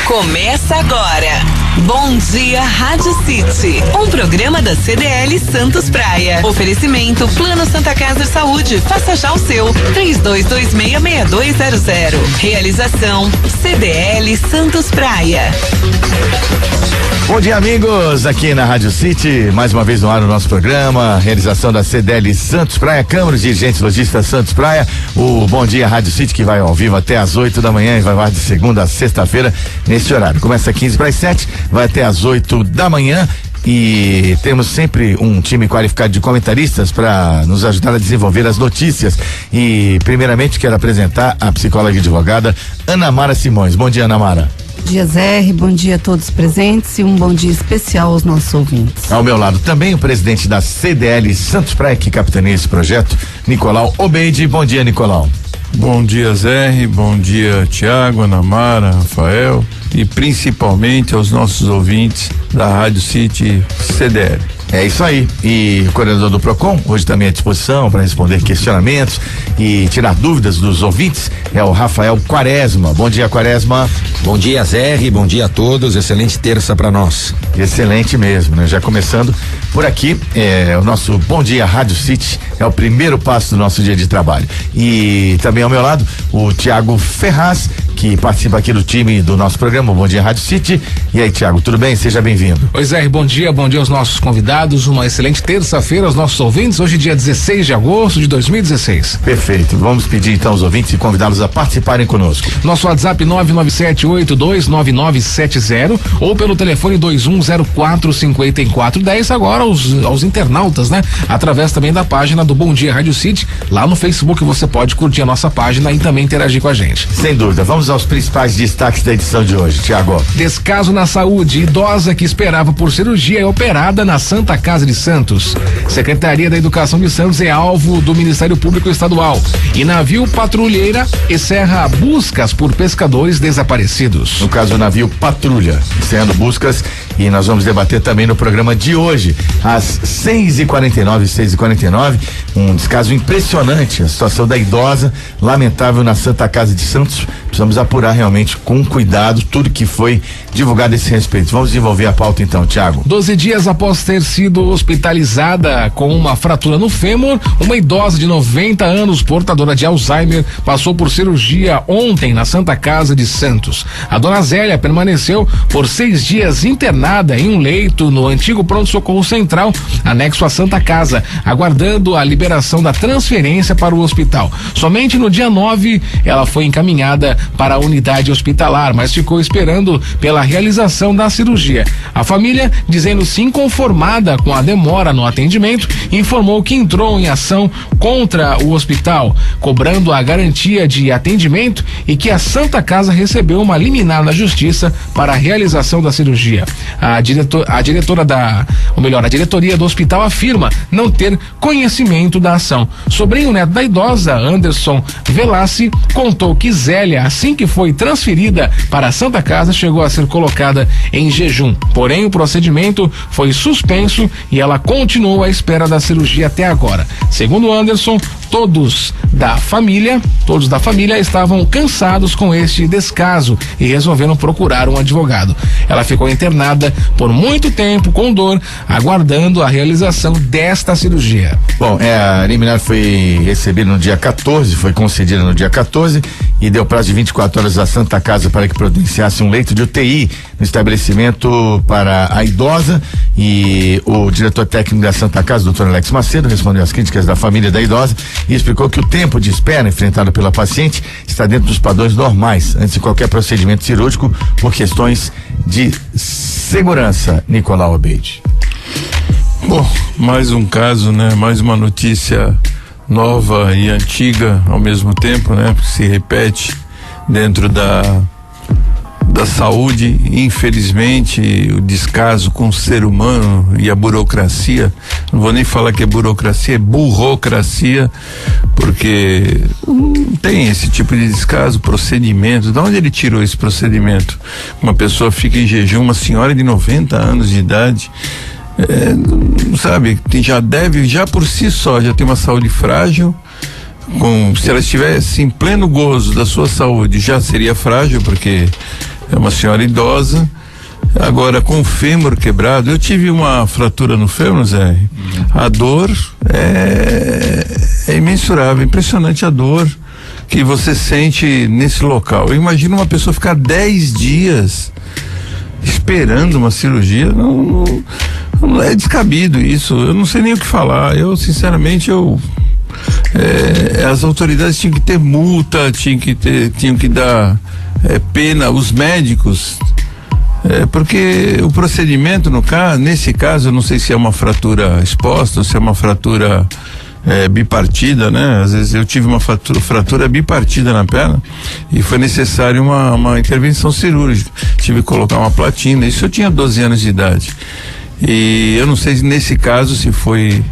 Começa agora. Bom Dia Rádio City, um programa da CDL Santos Praia. Oferecimento Plano Santa Casa de Saúde. Faça já o seu. 32266200. Realização CDL Santos Praia. Bom dia, amigos, aqui na Rádio City, mais uma vez no ar o nosso programa, realização da CDL Santos Praia, Câmara de Dirigentes Lojistas Santos Praia, o Bom Dia Rádio City, que vai ao vivo até às 8 da manhã e vai lá de segunda a sexta-feira nesse horário. Começa às 15:07, vai até às 8 da manhã. E temos sempre um time qualificado de comentaristas para nos ajudar a desenvolver as notícias. E primeiramente quero apresentar a psicóloga e advogada Ana Mara Simões. Bom dia, Ana Mara. Bom dia, Zé, bom dia a todos presentes e um bom dia especial aos nossos ouvintes. Ao meu lado também o presidente da CDL Santos Praia, que capitaneia esse projeto, Nicolau Obeide. Bom dia, Nicolau. Bom dia, Zé, bom dia, Tiago, Ana Mara, Rafael e principalmente aos nossos ouvintes da Rádio City CDL. É isso aí. E o coordenador do PROCON, hoje também à disposição para responder questionamentos e tirar dúvidas dos ouvintes, é o Rafael Quaresma. Bom dia, Quaresma. Bom dia, Zé, bom dia a todos. Excelente terça para nós. Excelente mesmo, né? Já começando por aqui, o nosso Bom Dia Rádio City é o primeiro passo do nosso dia de trabalho. E também ao meu lado, o Tiago Ferraz, que participa aqui do time do nosso programa, Bom Dia Rádio City. E aí, Tiago, tudo bem? Seja bem-vindo. Oi, Zé, bom dia aos nossos convidados, uma excelente terça-feira aos nossos ouvintes, hoje dia 16 de agosto de 2016. Perfeito, vamos pedir então aos ouvintes e convidá-los a participarem conosco. Nosso WhatsApp 997829970 ou pelo telefone 2104-5410, agora aos internautas, né? Através também da página do Bom Dia Rádio City, lá no Facebook você pode curtir a nossa página e também interagir com a gente. Sem dúvida, vamos aos principais destaques da edição de hoje, Tiago. Descaso na saúde, idosa que esperava por cirurgia é operada na Santa Casa de Santos. Secretaria da Educação de Santos é alvo do Ministério Público Estadual. E navio patrulheira encerra buscas por pescadores desaparecidos. No caso, o navio patrulha, encerrando buscas, e nós vamos debater também no programa de hoje, às 6h49, um descaso impressionante, a situação da idosa, lamentável na Santa Casa de Santos. Precisamos apurar realmente com cuidado tudo que foi divulgado a esse respeito. Vamos desenvolver a pauta então, Tiago. 12 dias após ter sido hospitalizada com uma fratura no fêmur, uma idosa de 90 anos, portadora de Alzheimer, passou por cirurgia ontem na Santa Casa de Santos. A dona Zélia permaneceu por 6 dias internada em um leito no antigo pronto-socorro central, anexo à Santa Casa, aguardando a liberação da transferência para o hospital. Somente no dia 9 ela foi encaminhada para a unidade hospitalar, mas ficou esperando pela realização da cirurgia. A família, dizendo-se inconformada com a demora no atendimento, informou que entrou em ação contra o hospital, cobrando a garantia de atendimento e que a Santa Casa recebeu uma liminar na justiça para a realização da cirurgia. A diretoria do hospital afirma não ter conhecimento da ação. Sobrinho neto da idosa, Anderson Velassi, contou que Zélia, assim que foi transferida para a Santa Casa, chegou a ser colocada em jejum. Porém, o procedimento foi suspenso e ela continuou à espera da cirurgia até agora. Segundo Anderson, todos da família estavam cansados com este descaso e resolveram procurar um advogado. Ela ficou internada por muito tempo com dor, aguardando a realização desta cirurgia. Bom, a liminar foi recebida no dia 14, foi concedida no dia 14 e deu prazo de 24 horas à Santa Casa para que providenciasse um leito de UTI no estabelecimento para a idosa. E o diretor técnico da Santa Casa, doutor Alex Macedo, respondeu às críticas da família da idosa e explicou que o tempo de espera enfrentado pela paciente está dentro dos padrões normais antes de qualquer procedimento cirúrgico por questões de segurança. Nicolau Obeide. Bom, mais um caso, né? Mais uma notícia nova e antiga ao mesmo tempo, né? Porque se repete dentro da saúde. Infelizmente, o descaso com o ser humano e a burocracia, não vou nem falar que é burocracia, é burocracia, porque tem esse tipo de descaso, procedimento. De onde ele tirou esse procedimento? Uma pessoa fica em jejum, uma senhora de 90 anos de idade, sabe, já por si só, já tem uma saúde frágil. Se ela estivesse em pleno gozo da sua saúde, já seria frágil, porque É uma senhora idosa, agora com o fêmur quebrado. Eu tive uma fratura no fêmur, Zé. A dor é imensurável, impressionante a dor que você sente nesse local. Eu imagino uma pessoa ficar 10 dias esperando uma cirurgia, não é descabido isso. Eu não sei nem o que falar. Eu, sinceramente, as autoridades tinham que ter multa, tinham que dar pena, os médicos, porque o procedimento, nesse caso, eu não sei se é uma fratura exposta ou se é uma fratura bipartida, né? Às vezes eu tive uma fratura bipartida na perna e foi necessário uma intervenção cirúrgica. Tive que colocar uma platina. Isso eu tinha 12 anos de idade. E eu não sei nesse caso se foi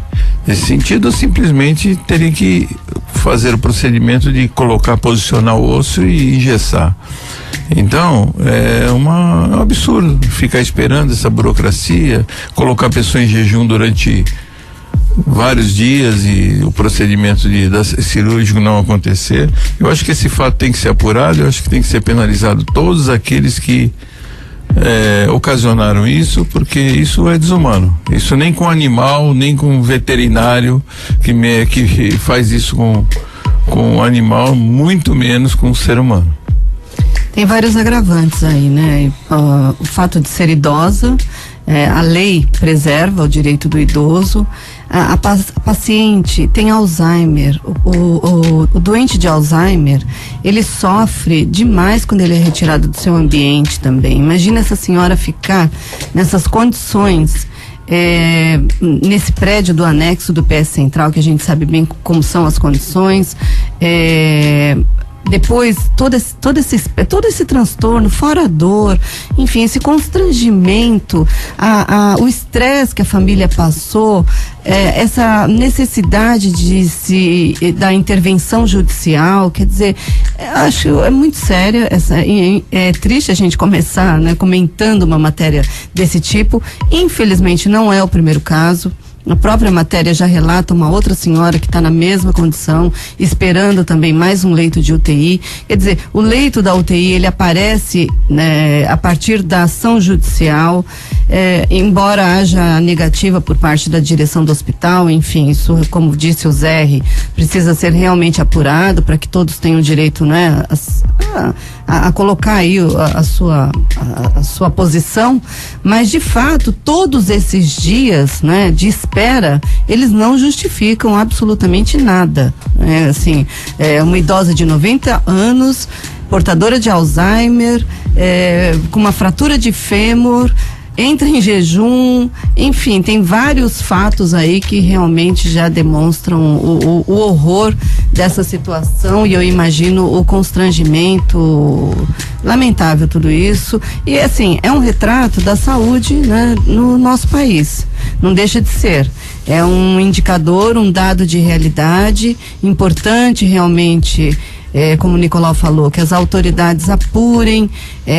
nesse sentido ou simplesmente teria que fazer o procedimento de posicionar o osso e engessar. Então, é um absurdo ficar esperando essa burocracia, colocar a pessoa em jejum durante vários dias e o procedimento cirúrgico não acontecer. Eu acho que esse fato tem que ser apurado, eu acho que tem que ser penalizado todos aqueles que ocasionaram isso, porque isso é desumano. Isso nem com animal, nem com veterinário que faz isso com animal, muito menos com o ser humano. Tem vários agravantes aí, né? O fato de ser idosa, a lei preserva o direito do idoso. A paciente tem Alzheimer. O doente de Alzheimer, ele sofre demais quando ele é retirado do seu ambiente também. Imagina essa senhora ficar nessas condições, nesse prédio do anexo do PS Central, que a gente sabe bem como são as condições. Depois, todo esse transtorno, fora a dor, enfim, esse constrangimento, o estresse que a família passou, essa necessidade da intervenção judicial, quer dizer, acho muito séria, é triste a gente começar, né, comentando uma matéria desse tipo. Infelizmente não é o primeiro caso. A própria matéria já relata uma outra senhora que está na mesma condição, esperando também mais um leito de UTI. Quer dizer, o leito da UTI, ele aparece, né, a partir da ação judicial, embora haja negativa por parte da direção do hospital. Enfim, isso, como disse o Zé, precisa ser realmente apurado para que todos tenham direito, né, a colocar aí a sua posição. Mas, de fato, todos esses dias, né, de espera, eles não justificam absolutamente nada. Uma idosa de 90 anos, portadora de Alzheimer, com uma fratura de fêmur, entra em jejum, enfim, tem vários fatos aí que realmente já demonstram o horror dessa situação, e eu imagino o constrangimento. Lamentável tudo isso. E assim, é um retrato da saúde, né, no nosso país. Não deixa de ser. É um indicador, um dado de realidade importante realmente. Como o Nicolau falou, que as autoridades apurem,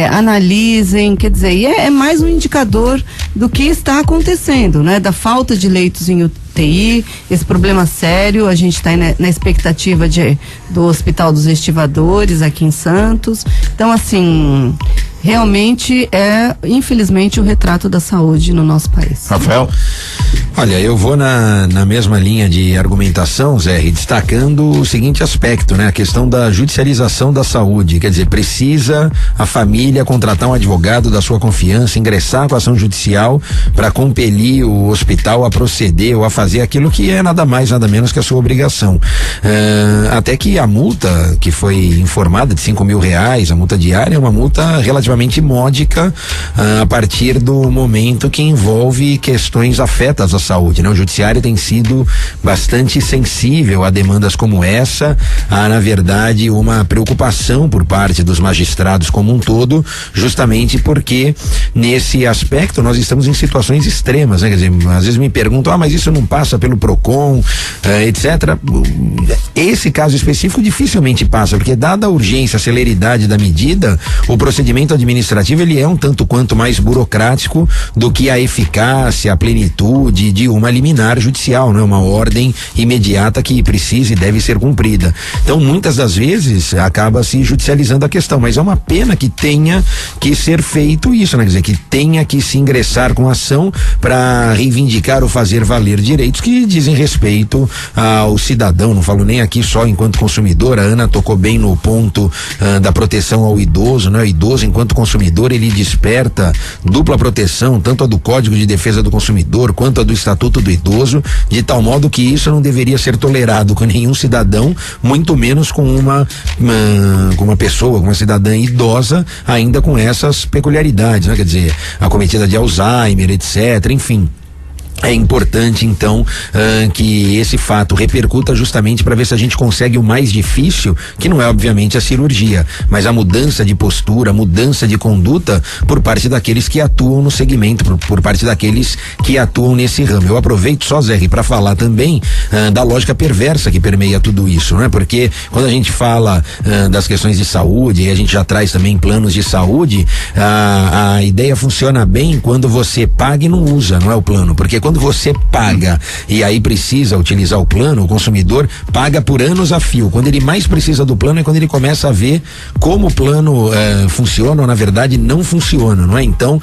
analisem, quer dizer, e é mais um indicador do que está acontecendo, né? Da falta de leitos em UTI, esse problema sério. A gente está na expectativa do Hospital dos Estivadores aqui em Santos. Então, assim, realmente infelizmente, o retrato da saúde no nosso país. Rafael? Olha, eu vou na mesma linha de argumentação, Zé, destacando o seguinte aspecto, né? A questão da judicialização da saúde. Quer dizer, precisa a família contratar um advogado da sua confiança, ingressar com a ação judicial para compelir o hospital a proceder ou a fazer aquilo que é nada mais, nada menos que a sua obrigação. Até que a multa que foi informada de R$5.000, a multa diária, é uma multa relativamente módica a partir do momento que envolve questões afetas à saúde, né? O judiciário tem sido bastante sensível a demandas como essa. Há, na verdade, uma preocupação por parte dos magistrados como um todo, justamente porque nesse aspecto nós estamos em situações extremas, né? Quer dizer, às vezes me perguntam, mas isso não passa pelo PROCON, etc. Esse caso específico dificilmente passa, porque dada a urgência, a celeridade da medida, o procedimento administrativo ele é um tanto quanto mais burocrático do que a eficácia, a plenitude de uma liminar judicial, né? Uma ordem imediata que precisa e deve ser cumprida. Então, muitas das vezes acaba se judicializando a questão, mas é uma pena que tenha que ser feito isso, né? Quer dizer, que tenha que se ingressar com ação para reivindicar ou fazer valer direitos que dizem respeito ao cidadão. Não falo nem aqui só enquanto consumidor. A Ana tocou bem no ponto da proteção ao idoso, né? O idoso, enquanto consumidor, ele desperta dupla proteção, tanto a do Código de Defesa do Consumidor quanto a do Estatuto do Idoso, de tal modo que isso não deveria ser tolerado com nenhum cidadão, muito menos com uma pessoa, com uma cidadã idosa, ainda com essas peculiaridades, né? Quer dizer, acometida de Alzheimer, etc., enfim. É importante, então, que esse fato repercuta justamente para ver se a gente consegue o mais difícil, que não é, obviamente, a cirurgia, mas a mudança de postura, a mudança de conduta por parte daqueles que atuam no segmento, por parte daqueles que atuam nesse ramo. Eu aproveito só, Zé, para falar também da lógica perversa que permeia tudo isso, né? Porque quando a gente fala das questões de saúde, e a gente já traz também planos de saúde, a ideia funciona bem quando você paga e não usa, não é o plano, porque quando você paga e aí precisa utilizar o plano, o consumidor paga por anos a fio. Quando ele mais precisa do plano é quando ele começa a ver como o plano funciona ou na verdade não funciona, não é? Então,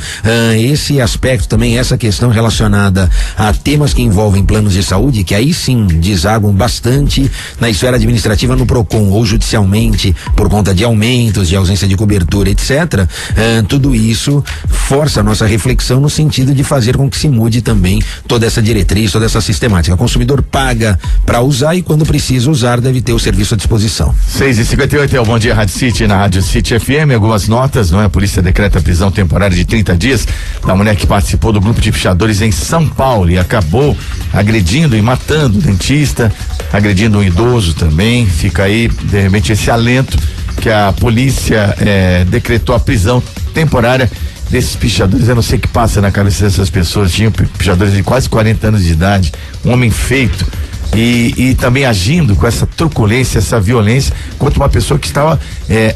esse aspecto também, essa questão relacionada a temas que envolvem planos de saúde, que aí sim desaguam bastante na esfera administrativa no PROCON ou judicialmente por conta de aumentos, de ausência de cobertura, etc. Tudo isso força a nossa reflexão no sentido de fazer com que se mude também toda essa diretriz, toda essa sistemática. O consumidor paga para usar e quando precisa usar deve ter o serviço à disposição. 6h58 é o Bom Dia Rádio City na Rádio City FM. Algumas notas, não é? A polícia decreta a prisão temporária de 30 dias da mulher que participou do grupo de pichadores em São Paulo e acabou agredindo e matando o dentista, agredindo um idoso também. Fica aí, de repente, esse alento que a polícia decretou a prisão temporária desses pichadores. Eu não sei o que passa na cabeça dessas pessoas. Tinham pichadores de quase 40 anos de idade, um homem feito e também agindo com essa truculência, essa violência contra uma pessoa que estava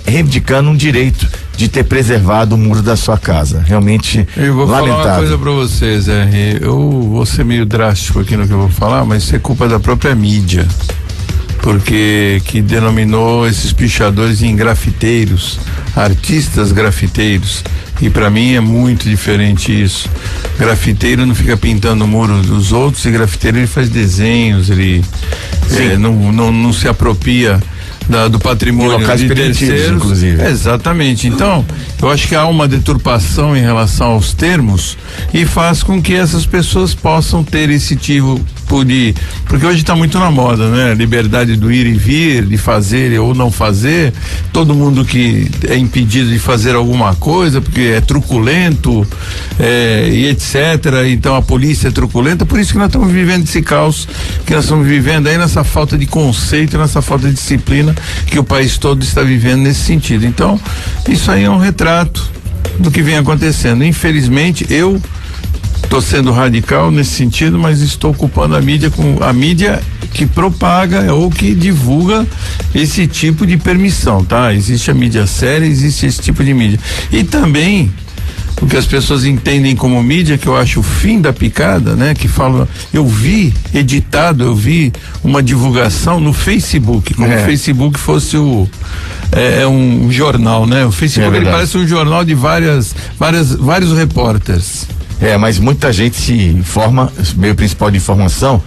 reivindicando um direito de ter preservado o muro da sua casa. Realmente lamentável. Eu vou falar uma coisa para vocês, eu vou ser meio drástico aqui no que eu vou falar, mas isso é culpa da própria mídia, porque que denominou esses pichadores em grafiteiros, artistas grafiteiros. E para mim é muito diferente isso. Grafiteiro não fica pintando o muro dos outros, e grafiteiro ele faz desenhos, ele não se apropria do patrimônio de terceiros, inclusive. Exatamente. Então, eu acho que há uma deturpação em relação aos termos e faz com que essas pessoas possam ter esse tipo de, porque hoje está muito na moda, né? Liberdade do ir e vir, de fazer ou não fazer, todo mundo que é impedido de fazer alguma coisa porque é truculento, e etc. Então a polícia é truculenta, por isso que nós estamos vivendo esse caos que nós estamos vivendo aí, nessa falta de conceito, nessa falta de disciplina que o país todo está vivendo nesse sentido. Então, isso aí é um retrato do que vem acontecendo. Infelizmente, eu estou sendo radical nesse sentido, mas estou culpando a mídia que propaga ou que divulga esse tipo de permissão, tá? Existe a mídia séria, existe esse tipo de mídia. E também o que as pessoas entendem como mídia, que eu acho o fim da picada, né? Que fala, eu vi uma divulgação no Facebook, como o Facebook fosse um jornal, né? O Facebook ele parece um jornal de vários repórteres. Mas muita gente se informa, meio principal de informação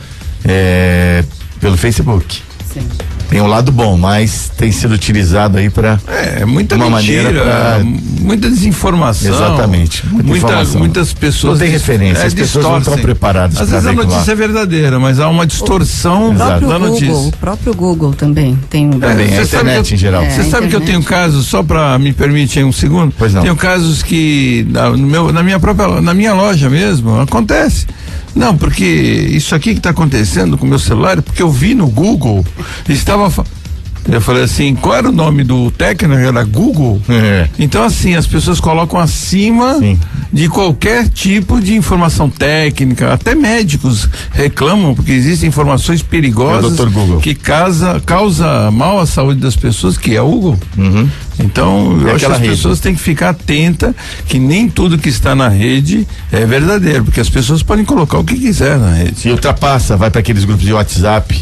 pelo Facebook. Sim. Tem um lado bom, mas tem sido utilizado aí para muita uma mentira, muita desinformação. Exatamente. Muitas pessoas não tem referência, as pessoas não estão preparadas. Às vezes a notícia é verdadeira, mas há uma distorção da notícia. O próprio Google também tem a internet em geral. Você sabe que eu tenho casos, só para me permitir um segundo? Pois não. Tenho casos que na minha loja mesmo acontece. Não, porque isso aqui que está acontecendo com o meu celular, porque eu vi no Google, eu falei assim, qual era o nome do técnico? Era Google? Então assim, as pessoas colocam acima de qualquer tipo de informação técnica, até médicos reclamam, porque existem informações perigosas que causa mal à saúde das pessoas, que é o Google. Então, eu acho que as pessoas têm que ficar atentas que nem tudo que está na rede é verdadeiro, porque as pessoas podem colocar o que quiser na rede. E ultrapassa, vai para aqueles grupos de WhatsApp.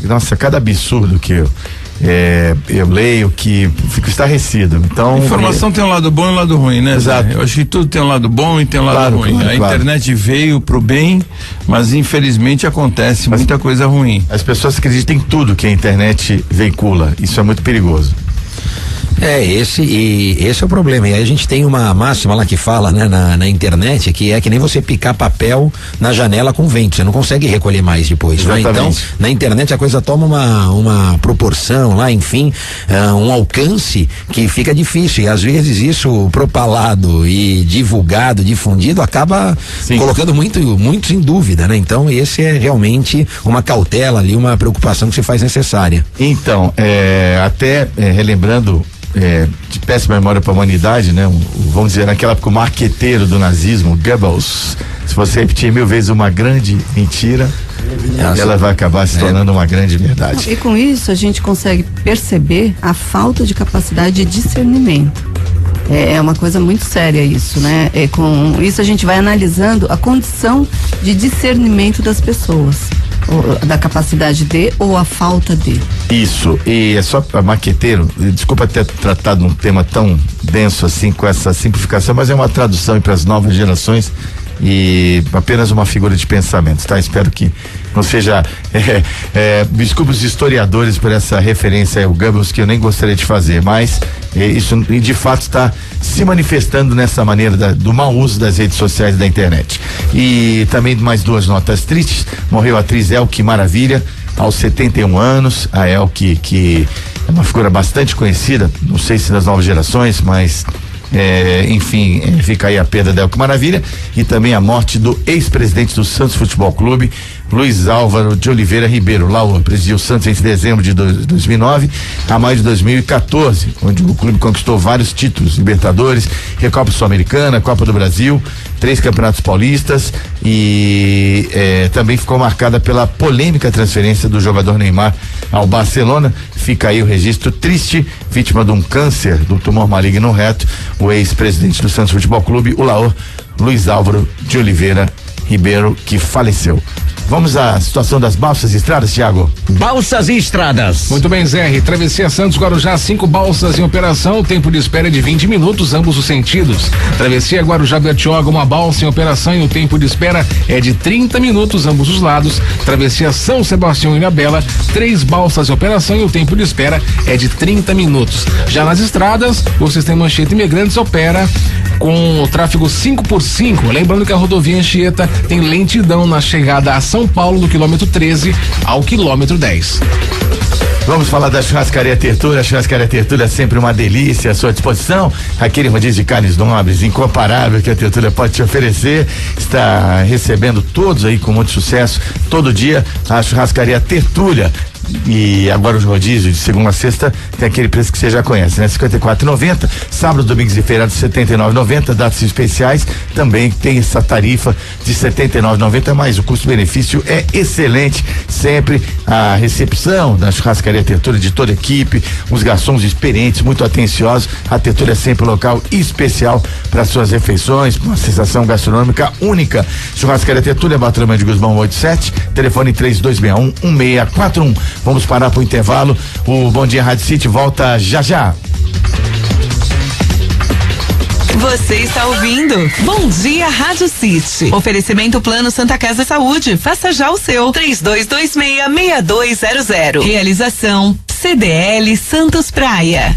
Nossa, cada absurdo que eu leio que fico estarrecido. Então, informação tem um lado bom e um lado ruim, né? Exato. Eu acho que tudo tem um lado bom e tem um lado ruim. A internet veio pro bem, mas infelizmente acontece muita coisa ruim. As pessoas acreditam em tudo que a internet veicula. Isso é muito perigoso. Esse é o problema. E aí a gente tem uma máxima lá que fala, né, na internet, que é que nem você picar papel na janela com vento, você não consegue recolher mais depois, né? Então, na internet a coisa toma uma proporção lá, enfim, um alcance que fica difícil, e às vezes isso propalado e divulgado, difundido, acaba colocando muitos em dúvida, né? Então, esse é realmente uma cautela ali, uma preocupação que se faz necessária. Então, relembrando de péssima memória para a humanidade, né? Vamos dizer, naquela época, o marqueteiro do nazismo, Goebbels, se você repetir 1000 vezes uma grande mentira, ela vai acabar se tornando uma grande verdade. E com isso a gente consegue perceber a falta de capacidade de discernimento. É uma coisa muito séria isso, né? Com isso a gente vai analisando a condição de discernimento das pessoas, da capacidade de ou a falta de. Isso, e é só para marqueteiro, desculpa ter tratado um tema tão denso assim, com essa simplificação, mas é uma tradução para as novas gerações e apenas uma figura de pensamento, tá? Espero que não seja, desculpa os historiadores por essa referência ao Goebbels, que eu nem gostaria de fazer, mas isso de fato está se manifestando nessa maneira do mau uso das redes sociais e da internet. E também mais 2 notas tristes: morreu a atriz Elke Maravilha aos 71 anos, a Elke, que é uma figura bastante conhecida, não sei se das novas gerações, mas enfim, fica aí a perda da Elke Maravilha, e também a morte do ex-presidente do Santos Futebol Clube, Luiz Álvaro de Oliveira Ribeiro. Lauro presidiu o Santos entre dezembro de 2009 a maio de 2014, onde o clube conquistou vários títulos: Libertadores, Recopa Sul-Americana, Copa do Brasil, 3 campeonatos paulistas, e também ficou marcada pela polêmica transferência do jogador Neymar ao Barcelona. Fica aí o registro triste, vítima de um câncer do tumor maligno no reto, o ex-presidente do Santos Futebol Clube, o Laor Luiz Álvaro de Oliveira Ribeiro, que faleceu. Vamos à situação das balsas e estradas, Thiago. Balsas e estradas. Muito bem, Zé. Travessia Santos Guarujá, 5 balsas em operação. O tempo de espera é de 20 minutos, ambos os sentidos. Travessia Guarujá Bertioga, uma balsa em operação e o tempo de espera é de 30 minutos, ambos os lados. Travessia São Sebastião e Ilhabela, 3 balsas em operação e o tempo de espera é de 30 minutos. Já nas estradas, o sistema Anchieta Imigrantes opera com o tráfego 5x5. Lembrando que a rodovia Anchieta tem lentidão na chegada a São Paulo, do quilômetro 13 ao quilômetro 10. Vamos falar da Churrascaria Tertúlia. A Churrascaria Tertúlia é sempre uma delícia à sua disposição. Aquele rodízio de carnes nobres, incomparável, que a Tertúlia pode te oferecer. Está recebendo todos aí com muito sucesso. Todo dia a Churrascaria Tertúlia. E agora os rodízios de segunda a sexta tem aquele preço que você já conhece, né? R$54,90, sábado, domingos e feriados R$79,90, datas especiais também tem essa tarifa de R$79,90, mas o custo-benefício é excelente. Sempre a recepção da Churrascaria Tertúlia, de toda a equipe, os garçons experientes, muito atenciosos. A Tertúlia é sempre um local especial para suas refeições, uma sensação gastronômica única. Churrascaria Tertúlia, Bartolomeu de Guzmão 87, telefone 3261-1641. Vamos parar para o intervalo. O Bom Dia Rádio City volta já já. Você está ouvindo Bom Dia Rádio City. Oferecimento Plano Santa Casa Saúde. Faça já o seu. 3226-6200. Realização CDL Santos Praia.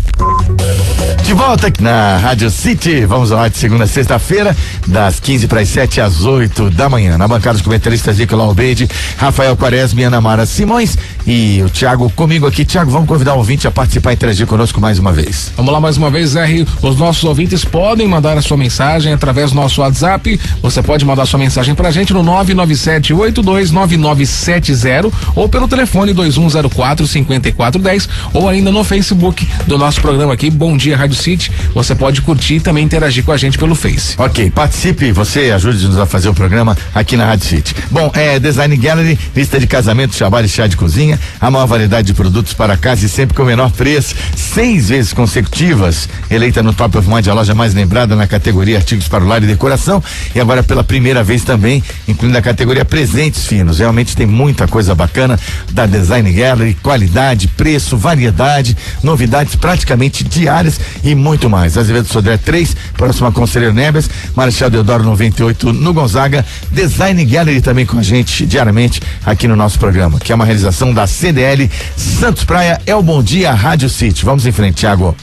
De volta aqui na Rádio City. Vamos ao ar de segunda a sexta-feira, das 15 para as 7 às 8 da manhã. Na bancada, os comentaristas Nicolau Albeide, Rafael Quaresma e Ana Mara Simões, e o Thiago comigo aqui. Thiago, vamos convidar o ouvinte a participar e interagir conosco mais uma vez. Vamos lá mais uma vez, R. Os nossos ouvintes podem mandar a sua mensagem através do nosso WhatsApp. Você pode mandar sua mensagem pra gente no 997829970 ou pelo telefone 2104-5410, ou ainda no Facebook do nosso programa aqui, Bom Dia Rádio City. Você pode curtir e também interagir com a gente pelo Face. Ok, participe, você ajude-nos a fazer o programa aqui na Rádio City. Bom, Design Gallery, lista de casamento, trabalho e chá de cozinha. linha, a maior variedade de produtos para casa e sempre com o menor preço, 6 vezes consecutivas, eleita no Top of Mind, a loja mais lembrada na categoria artigos para o lar e decoração, e agora pela primeira vez também, incluindo a categoria presentes finos. Realmente tem muita coisa bacana da Design Gallery, qualidade, preço, variedade, novidades praticamente diárias e muito mais. Azevedo Sodré 3, próximo a Conselheiro Neves, Marechal Deodoro 98 no Gonzaga. Design Gallery também com a gente diariamente aqui no nosso programa, que é uma realização da CDL Santos Praia. É o Bom Dia Rádio City. Vamos em frente, Thiago.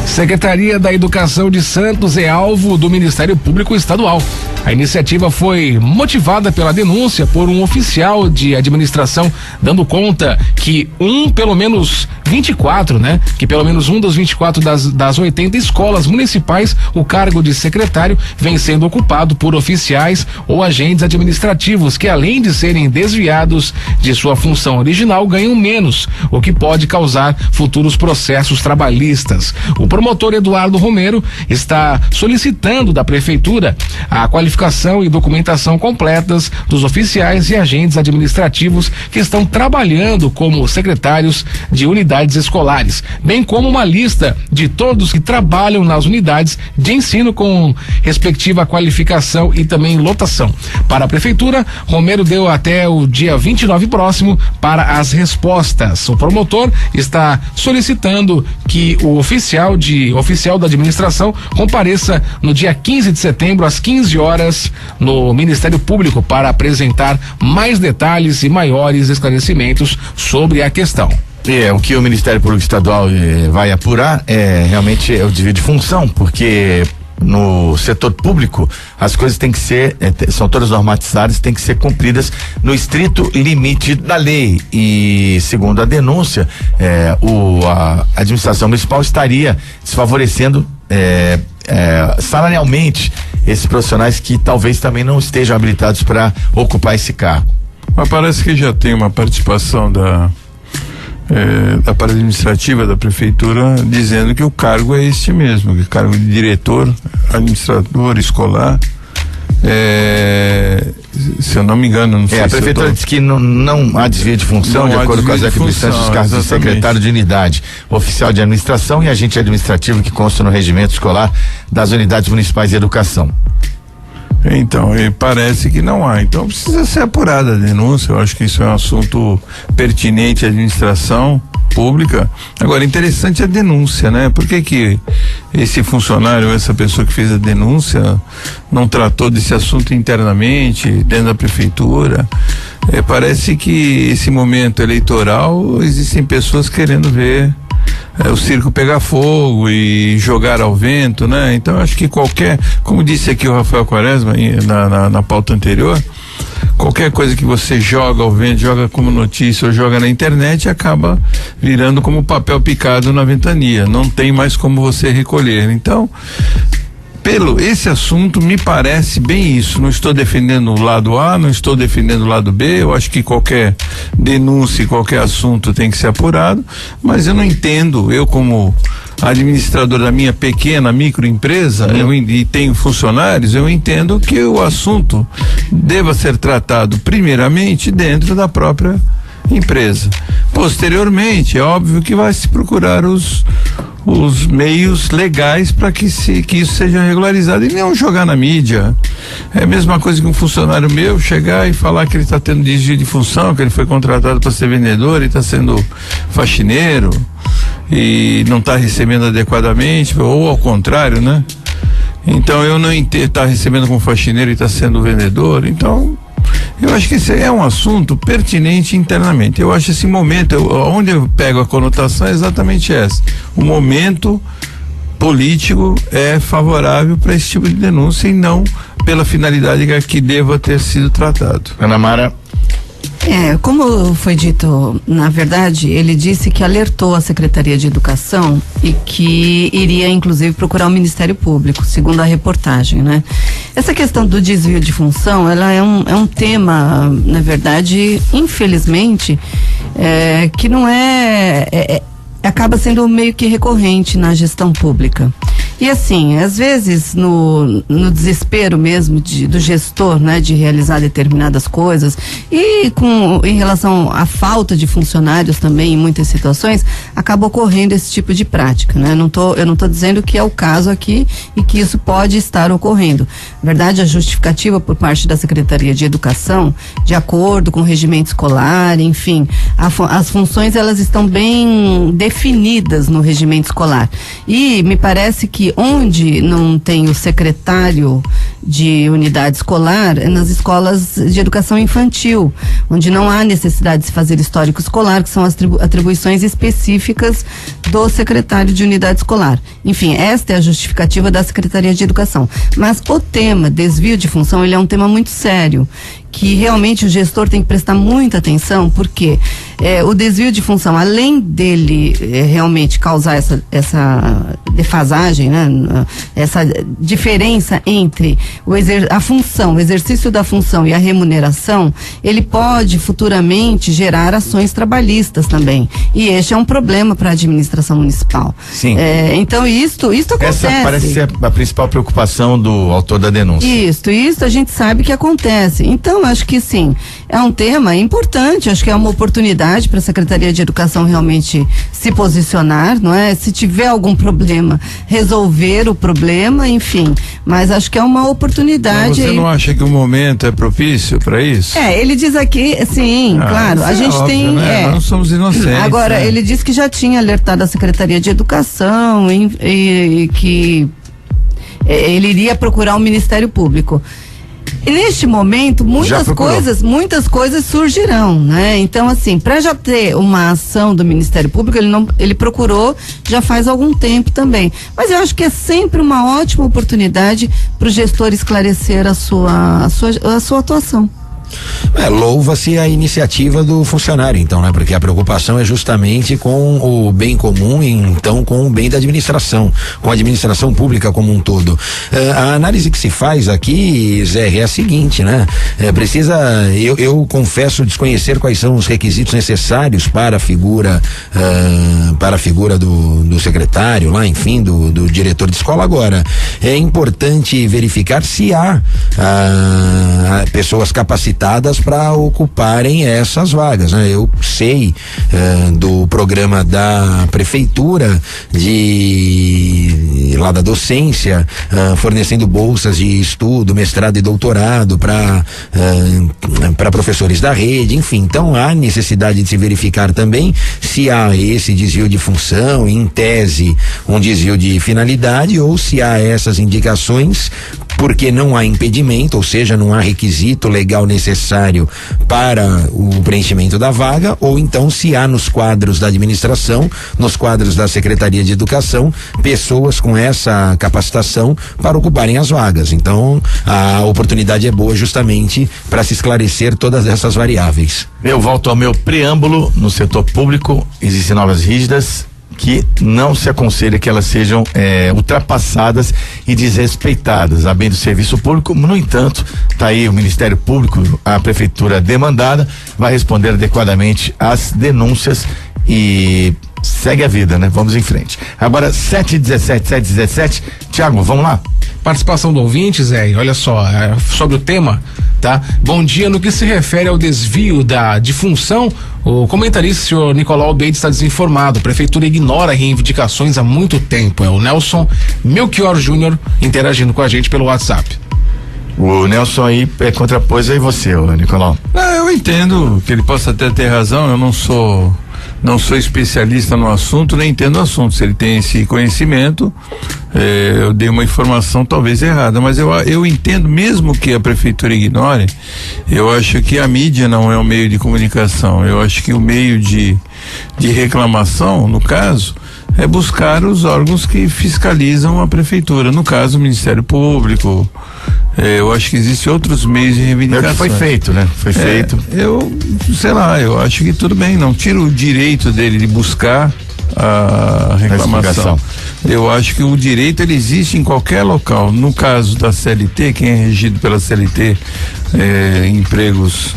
Secretaria da Educação de Santos é alvo do Ministério Público Estadual. A iniciativa foi motivada pela denúncia por um oficial de administração dando conta que pelo menos 24, né? Que pelo menos um dos 24 das 80 escolas municipais, o cargo de secretário vem sendo ocupado por oficiais ou agentes administrativos que, além de serem desviados de sua função original, ganham menos, o que pode causar futuros processos trabalhistas. O promotor Eduardo Romero está solicitando da prefeitura a qualificação e documentação completas dos oficiais e agentes administrativos que estão trabalhando como secretários de unidades escolares, bem como uma lista de todos que trabalham nas unidades de ensino com respectiva qualificação e também lotação. Para a prefeitura, Romero deu até o dia 29 próximo para as respostas. O promotor está solicitando que o oficial da administração compareça no dia 15 de setembro às 15 horas no Ministério Público para apresentar mais detalhes e maiores esclarecimentos sobre a questão. O que o Ministério Público Estadual vai apurar realmente é o desvio de função, porque no setor público as coisas têm que ser, são todas normatizadas, têm que ser cumpridas no estrito limite da lei, e segundo a denúncia, a administração municipal estaria desfavorecendo salarialmente esses profissionais que talvez também não estejam habilitados para ocupar esse cargo. Mas parece que já tem uma participação da parte administrativa da prefeitura dizendo que o cargo é este mesmo, que o cargo de diretor, administrador escolar, se eu não me engano, não sei a prefeitura diz que não há desvio de função, de acordo com as atribuições dos cargos de secretário de unidade, oficial de administração e agente administrativo que consta no regimento escolar das unidades municipais de educação. Então, parece que não há. Então precisa ser apurada a denúncia. Eu acho que isso é um assunto pertinente à administração pública. Agora, interessante a denúncia, né? Por que esse funcionário, essa pessoa que fez a denúncia, não tratou desse assunto internamente, dentro da prefeitura? Parece que esse momento eleitoral existem pessoas querendo ver o circo pegar fogo e jogar ao vento, né? Então eu acho que como disse aqui o Rafael Quaresma na pauta anterior, qualquer coisa que você joga ao vento, joga como notícia ou joga na internet, acaba virando como papel picado na ventania, não tem mais como você recolher. Então, esse assunto me parece bem isso. Não estou defendendo o lado A, não estou defendendo o lado B. Eu acho que qualquer denúncia, qualquer assunto tem que ser apurado, mas eu não entendo, eu como administrador da minha pequena microempresa, e tenho funcionários, eu entendo que o assunto deva ser tratado primeiramente dentro da própria empresa. Posteriormente, é óbvio que vai se procurar os meios legais para que isso seja regularizado e não jogar na mídia. É a mesma coisa que um funcionário meu chegar e falar que ele está tendo desvio de função, que ele foi contratado para ser vendedor e está sendo faxineiro e não está recebendo adequadamente, ou ao contrário, né? Então eu não entendo, está recebendo como faxineiro e está sendo vendedor. Então eu acho que esse é um assunto pertinente internamente. Eu acho esse momento, onde eu pego a conotação é exatamente essa. O momento político é favorável para esse tipo de denúncia e não pela finalidade que deva ter sido tratado. Ana Mara. Como foi dito, na verdade, ele disse que alertou a Secretaria de Educação e que iria, inclusive, procurar o Ministério Público, segundo a reportagem, né? Essa questão do desvio de função, ela é um tema, na verdade, infelizmente, que não acaba sendo meio que recorrente na gestão pública. E assim, às vezes no desespero mesmo do gestor, né, de realizar determinadas coisas e em relação à falta de funcionários também em muitas situações, acaba ocorrendo esse tipo de prática, né? Eu não tô dizendo que é o caso aqui e que isso pode estar ocorrendo. Na verdade, a justificativa por parte da Secretaria de Educação, de acordo com o regimento escolar, enfim, as funções elas estão bem definidas no regimento escolar. E me parece que onde não tem o secretário de unidade escolar, é nas escolas de educação infantil, onde não há necessidade de se fazer histórico escolar, que são as atribuições específicas do secretário de unidade escolar. Enfim, esta é a justificativa da Secretaria de Educação. Mas o tema desvio de função, ele é um tema muito sério, que realmente o gestor tem que prestar muita atenção, porque o desvio de função, além dele realmente causar essa defasagem, né, essa diferença entre a função, o exercício da função e a remuneração, ele pode futuramente gerar ações trabalhistas também. E este é um problema para a administração municipal. Sim. Então isto acontece. Essa parece ser a principal preocupação do autor da denúncia. Isso a gente sabe que acontece. Então, acho que sim, é um tema importante, acho que é uma oportunidade para a Secretaria de Educação realmente se posicionar, não é? Se tiver algum problema, resolver o problema, enfim, mas acho que é uma oportunidade. Mas você não acha que o momento é propício para isso? Ele diz aqui, sim, claro, a gente óbvio, tem. Né? Nós somos inocentes. Agora, ele disse que já tinha alertado a Secretaria de Educação e que ele iria procurar o Ministério Público. E neste momento, muitas coisas surgirão, né? Então, assim, para já ter uma ação do Ministério Público, ele procurou já faz algum tempo também. Mas eu acho que é sempre uma ótima oportunidade para o gestor esclarecer a sua atuação. Louva-se a iniciativa do funcionário, então, né? Porque a preocupação é justamente com o bem comum e então com o bem da administração, com a administração pública como um todo. A análise que se faz aqui, Zé, é a seguinte, né? Eu confesso desconhecer quais são os requisitos necessários para a figura do secretário lá, enfim, do diretor de escola. Agora, é importante verificar se há pessoas capacitadas para ocuparem essas vagas, né? Eu sei do programa da prefeitura lá da docência, fornecendo bolsas de estudo, mestrado e doutorado para professores da rede, enfim. Então há necessidade de se verificar também se há esse desvio de função, em tese um desvio de finalidade, ou se há essas indicações porque não há impedimento, ou seja, não há requisito legal necessário para o preenchimento da vaga, ou então se há nos quadros da administração, nos quadros da Secretaria de Educação, pessoas com essa capacitação para ocuparem as vagas. Então, a oportunidade é boa justamente para se esclarecer todas essas variáveis. Eu volto ao meu preâmbulo. No setor público existem normas rígidas que não se aconselha que elas sejam ultrapassadas e desrespeitadas, a bem do serviço público. No entanto, tá aí o Ministério Público, a Prefeitura demandada, vai responder adequadamente às denúncias e segue a vida, né? Vamos em frente. Agora, 7h17, Tiago, vamos lá? Participação do ouvinte, Zé, olha só, sobre o tema, tá? Bom dia, no que se refere ao desvio de função, o comentarista, senhor Nicolau Beide, está desinformado. A prefeitura ignora reivindicações há muito tempo. É o Nelson Melchior Júnior interagindo com a gente pelo WhatsApp. O Nelson aí contrapôs aí você, Nicolau. Eu entendo que ele possa até ter razão, eu não sou especialista no assunto, nem entendo o assunto. Se ele tem esse conhecimento, eu dei uma informação talvez errada, mas eu entendo, mesmo que a prefeitura ignore, eu acho que a mídia não é um meio de comunicação. Eu acho que o meio de reclamação, no caso, é buscar os órgãos que fiscalizam a prefeitura, no caso o Ministério Público. Eu acho que existem outros meios de reivindicação. Foi feito, né? Foi feito. Eu acho que tudo bem, não tira o direito dele de buscar a reclamação. Eu acho que o direito ele existe em qualquer local. No caso da CLT, quem é regido pela CLT, empregos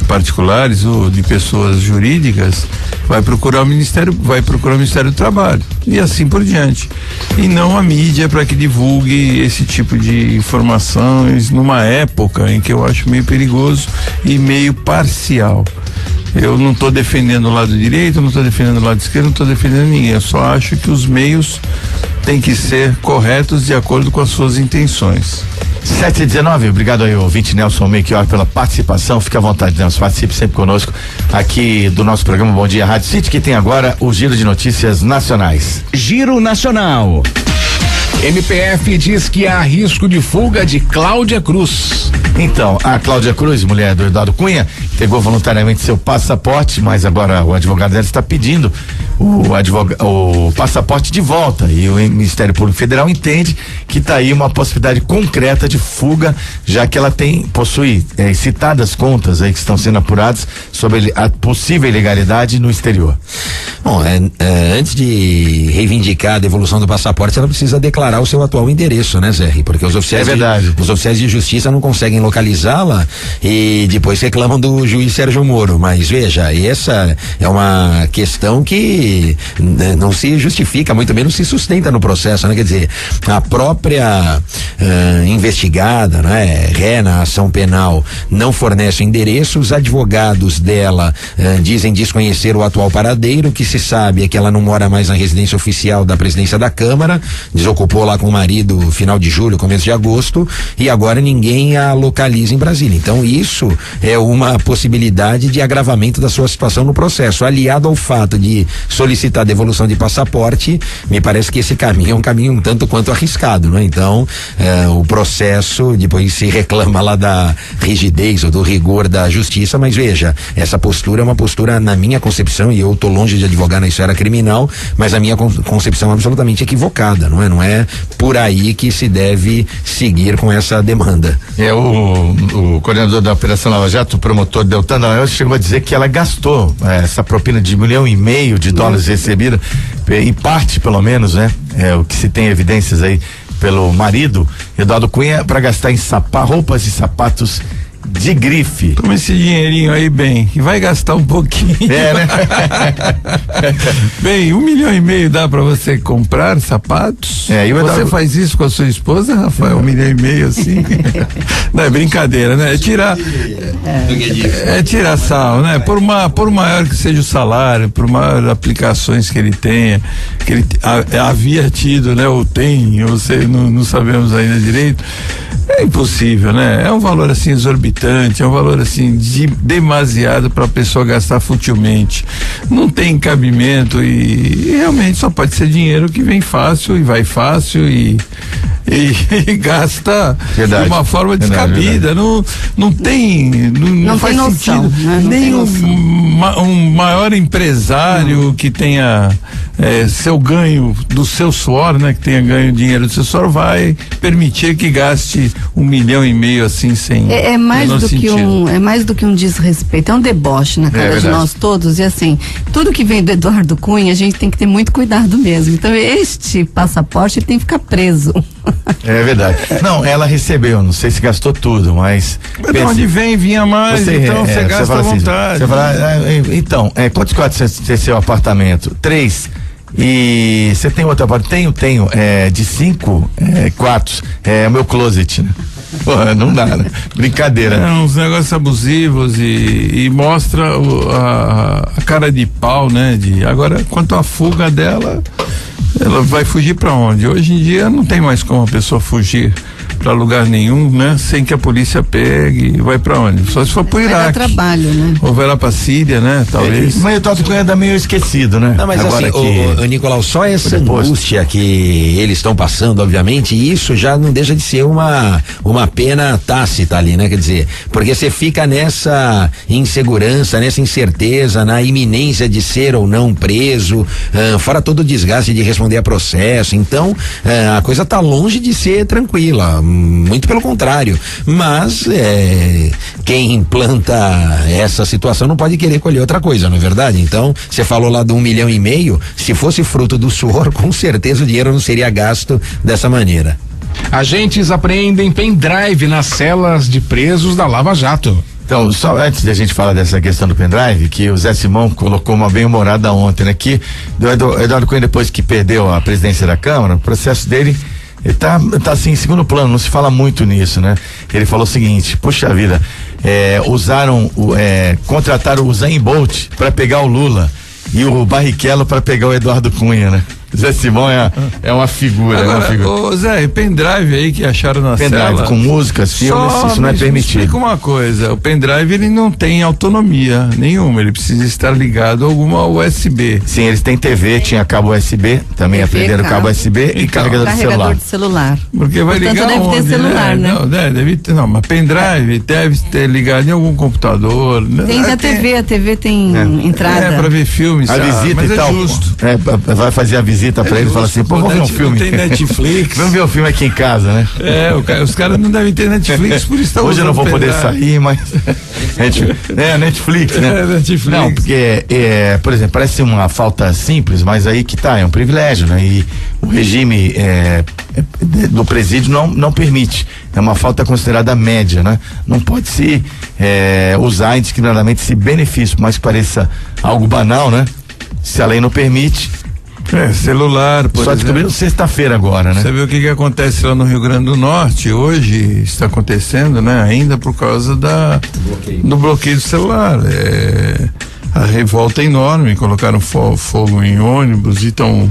particulares ou de pessoas jurídicas, vai procurar o Ministério do Trabalho e assim por diante, e não a mídia para que divulgue esse tipo de informações numa época em que eu acho meio perigoso e meio parcial. Eu não estou defendendo o lado direito, não estou defendendo o lado esquerdo, não estou defendendo ninguém. Eu só acho que os meios têm que ser corretos de acordo com as suas intenções. 7h19, obrigado aí, ouvinte Nelson Melchior, pela participação. Fique à vontade, Nelson, participe sempre conosco aqui do nosso programa Bom Dia Rádio City, que tem agora o Giro de Notícias Nacionais. Giro Nacional. MPF diz que há risco de fuga de Cláudia Cruz. Então, a Cláudia Cruz, mulher do Eduardo Cunha, pegou voluntariamente seu passaporte, mas agora o advogado dela está pedindo o passaporte de volta, e o Ministério Público Federal entende que está aí uma possibilidade concreta de fuga, já que ela possui citadas contas aí que estão sendo apuradas sobre a possível ilegalidade no exterior. Bom, antes de reivindicar a devolução do passaporte, ela precisa declarar o seu atual endereço, né, Zé? Porque os oficiais os oficiais de justiça não conseguem localizá-la e depois reclamam do juiz Sérgio Moro. Mas veja, essa é uma questão que não se justifica, muito menos se sustenta no processo, né? Quer dizer, a própria investigada, né, ré na ação penal, não fornece o endereço, os advogados dela dizem desconhecer o atual paradeiro. O que se sabe é que ela não mora mais na residência oficial da presidência da Câmara, desocupou lá com o marido final de julho, começo de agosto, e agora ninguém a localiza em Brasília. Então isso é uma possibilidade de agravamento da sua situação no processo, aliado ao fato de solicitar devolução de passaporte. Me parece que esse caminho é um caminho um tanto quanto arriscado, né? Então o processo depois se reclama lá da rigidez ou do rigor da justiça, mas veja, essa postura é uma postura, na minha concepção, e eu tô longe de advogar na esfera criminal, mas a minha concepção é absolutamente equivocada, não é por aí que se deve seguir com essa demanda. O coordenador da Operação Lava Jato, o promotor Deltan Dallagnol, chegou a dizer que ela gastou essa propina de $1,5 milhão de dólares recebida, em parte pelo menos, né? O que se tem evidências aí pelo marido, Eduardo Cunha, para gastar em roupas e sapatos de grife. Toma esse dinheirinho aí bem, e vai gastar um pouquinho. Né? Bem, $1,5 milhão dá pra você comprar sapatos? Você faz isso com a sua esposa, Rafael? $1,5 milhão assim? Não, é brincadeira, né? É tirar sal, né? Por maior que seja o salário, por maior aplicações que ele tenha, que ele havia tido, né? Ou tem, não sabemos ainda direito. É impossível, né? É um valor assim exorbitante, é um valor assim demasiado para a pessoa gastar futilmente. Não tem cabimento e realmente só pode ser dinheiro que vem fácil e vai fácil e gasta de uma forma descabida. Não faz noção, sentido. Né? Nem um maior empresário que tenha seu ganho do seu suor, né? Que tenha ganho dinheiro do seu suor, vai permitir que gaste $1,5 milhão assim sem. É mais do que um desrespeito, é um deboche na cara de nós todos. E assim, tudo que vem do Eduardo Cunha, a gente tem que ter muito cuidado mesmo. Então, este passaporte tem que ficar preso. É verdade. Não, ela recebeu, não sei se gastou tudo, mas de onde vinha mais, então você gasta à vontade. Você fala, então, quantos quartos tem seu apartamento? 3. E você tem outro apartamento? Tenho, de 5 quartos, o meu closet, né? Porra, não dá, né? Brincadeira. Uns negócios abusivos e mostra a cara de pau, né? Agora, quanto à fuga dela, ela vai fugir pra onde? Hoje em dia não tem mais como a pessoa fugir pra lugar nenhum, né? Sem que a polícia pegue, vai pra onde? Só se for pro Iraque. Trabalho, né? Ou vai lá pra Síria, né? Talvez. Mas o Eduardo Cunha é meio esquecido, né? Não, mas agora assim, Nicolau, só essa angústia que eles estão passando, obviamente, isso já não deixa de ser uma pena tácita ali, né? Quer dizer, porque você fica nessa insegurança, nessa incerteza, na iminência de ser ou não preso, fora todo o desgaste de responder a processo. Então, a coisa tá longe de ser tranquila, muito pelo contrário. Mas quem implanta essa situação não pode querer colher outra coisa, não é verdade? Então, você falou lá do $1,5 milhão, se fosse fruto do suor, com certeza o dinheiro não seria gasto dessa maneira. Agentes apreendem pendrive nas celas de presos da Lava Jato. Então, só antes da gente falar dessa questão do pendrive, que o Zé Simão colocou uma bem-humorada ontem, né? Que o Eduardo Cunha, depois que perdeu a presidência da Câmara, o processo dele, ele tá assim, em segundo plano, não se fala muito nisso, né? Ele falou o seguinte: puxa vida, contrataram o Usain Bolt para pegar o Lula e o Barrichello para pegar o Eduardo Cunha, né? Zé Simão é uma figura. Agora, é uma figura. Ô Zé, pendrive aí que acharam na pendrive cela. Com músicas, filmes, isso não é permitido. Explica uma coisa, o pendrive ele não tem autonomia nenhuma, ele precisa estar ligado a alguma USB. Sim, eles têm TV, tinha cabo USB, também aprenderam cabo USB e carregador de celular. Porque vai Portanto, ligar deve onde, ter celular, né? Não, deve ter, mas pendrive deve ter ligado em algum computador. Tem da TV, a TV tem entrada. Pra ver filmes. A visita mas e tal. Justo. Vai fazer a visita pra ele e fala assim, pô, vamos ver um filme. Não tem Netflix. Vamos ver um filme aqui em casa, né? Os caras não devem ter Netflix, por isso hoje eu não vou poder sair, mas Netflix, né? Netflix. Não, porque, por exemplo, parece uma falta simples, mas aí que tá, é um privilégio, né? E o regime do presídio não permite. É uma falta considerada média, né? Não pode se usar indiscriminadamente esse benefício, mas que pareça algo banal, né? Se a lei não permite. Celular, por só descobriram sexta-feira agora, né? Você viu o que acontece lá no Rio Grande do Norte hoje, está acontecendo, né? Ainda por causa do bloqueio do celular. A revolta é enorme, colocaram fogo em ônibus e estão